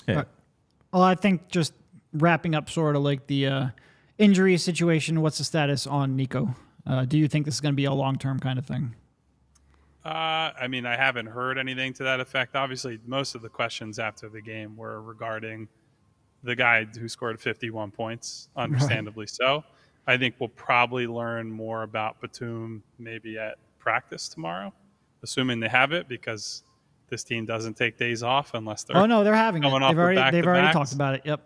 Yeah. Well, I think just wrapping up sort of like the injury situation, what's the status on Nico? Do you think this is going to be a long-term kind of thing? I mean, I haven't heard anything to that effect. Obviously, most of the questions after the game were regarding the guy who scored 51 points, understandably so. I think we'll probably learn more about Batum maybe at practice tomorrow, assuming they have it, because this team doesn't take days off unless they're they're having it. They've already talked about it. Yep.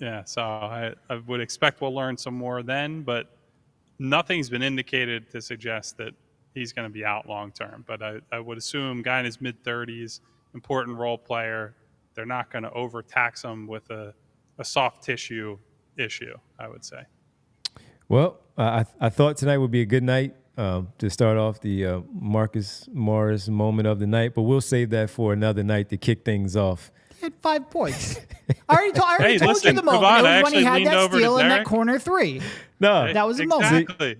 Yeah, so I would expect we'll learn some more then, but nothing's been indicated to suggest that he's going to be out long term. But I would assume guy in his mid-30s, important role player, they're not going to overtax him with a soft tissue issue, I would say. Well, I thought tonight would be a good night to start off the Marcus Morris moment of the night, but we'll save that for another night to kick things off. He had 5 points. I already told listen, you the moment. Devon, It was when he had that steal in that corner 3. No, that was a moment. Exactly.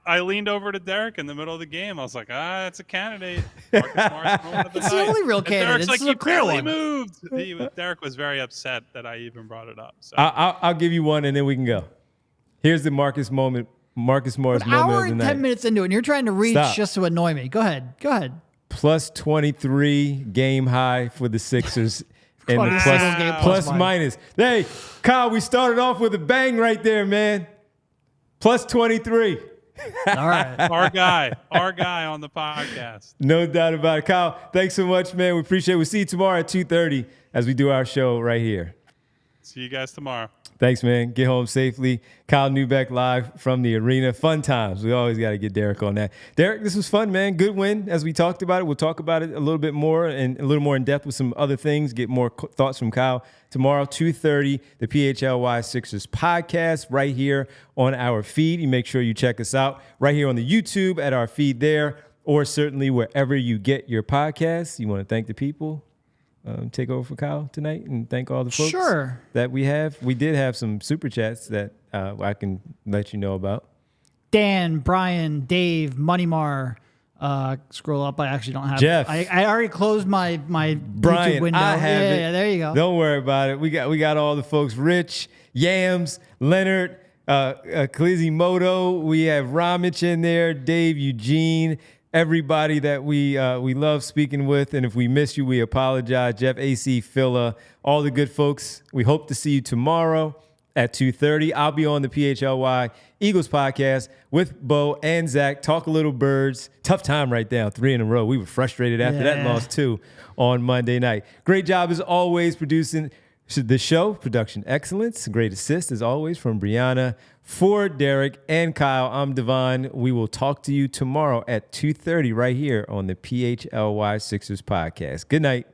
I leaned over to Derek in the middle of the game. I was like, that's a candidate. Marcus Morris moment of the It's night. the only real candidate. Derek's like, This is he a clear barely one. moved. Derek was very upset that I even brought it up. So. I'll give you one, and then we can go. Here's the Marcus Morris moment of the night. An hour and 10 minutes into it, and you're trying to reach Stop. just to annoy me. Go ahead. Plus 23 game high for the Sixers. And the Game plus minus. Hey, Kyle, we started off with a bang right there, man. Plus 23. All right. Our guy on the podcast. No doubt about it. Kyle, thanks so much, man. We appreciate it. We'll see you tomorrow at 2:30 as we do our show right here. See you guys tomorrow. Thanks, man. Get home safely. Kyle Newbeck live from the arena. Fun times. We always got to get Derek on that. Derek, this was fun, man. Good win. As we talked about it, we'll talk about it a little bit more and a little more in depth with some other things. Get more thoughts from Kyle tomorrow, 2:30, the PHLY Sixers podcast right here on our feed. You make sure you check us out right here on the YouTube at our feed there, or certainly wherever you get your podcasts. You want to thank the people? Take over for Kyle tonight and thank all the folks that we have. We did have some super chats that I can let you know about. Dan, Brian, Dave, Moneymar. Scroll up. I actually don't have Jeff. I already closed my Brian, YouTube window. I have it. Yeah, there you go. Don't worry about it. We got all the folks. Rich, Yams, Leonard, Klizimoto. We have Ramich in there. Dave, Eugene. Everybody that we love speaking with, and if we miss you, we apologize. Jeff, AC, Phila, all the good folks. We hope to see you tomorrow at 2:30. I'll be on the PHLY Eagles podcast with Bo and Zach. Talk a little birds. Tough time right now, 3 in a row. We were frustrated after that loss too on Monday night. Great job as always producing the show. Production excellence. Great assist as always from Brianna. For Derek and Kyle, I'm Devon. We will talk to you tomorrow at 2:30 right here on the PHLY Sixers podcast. Good night.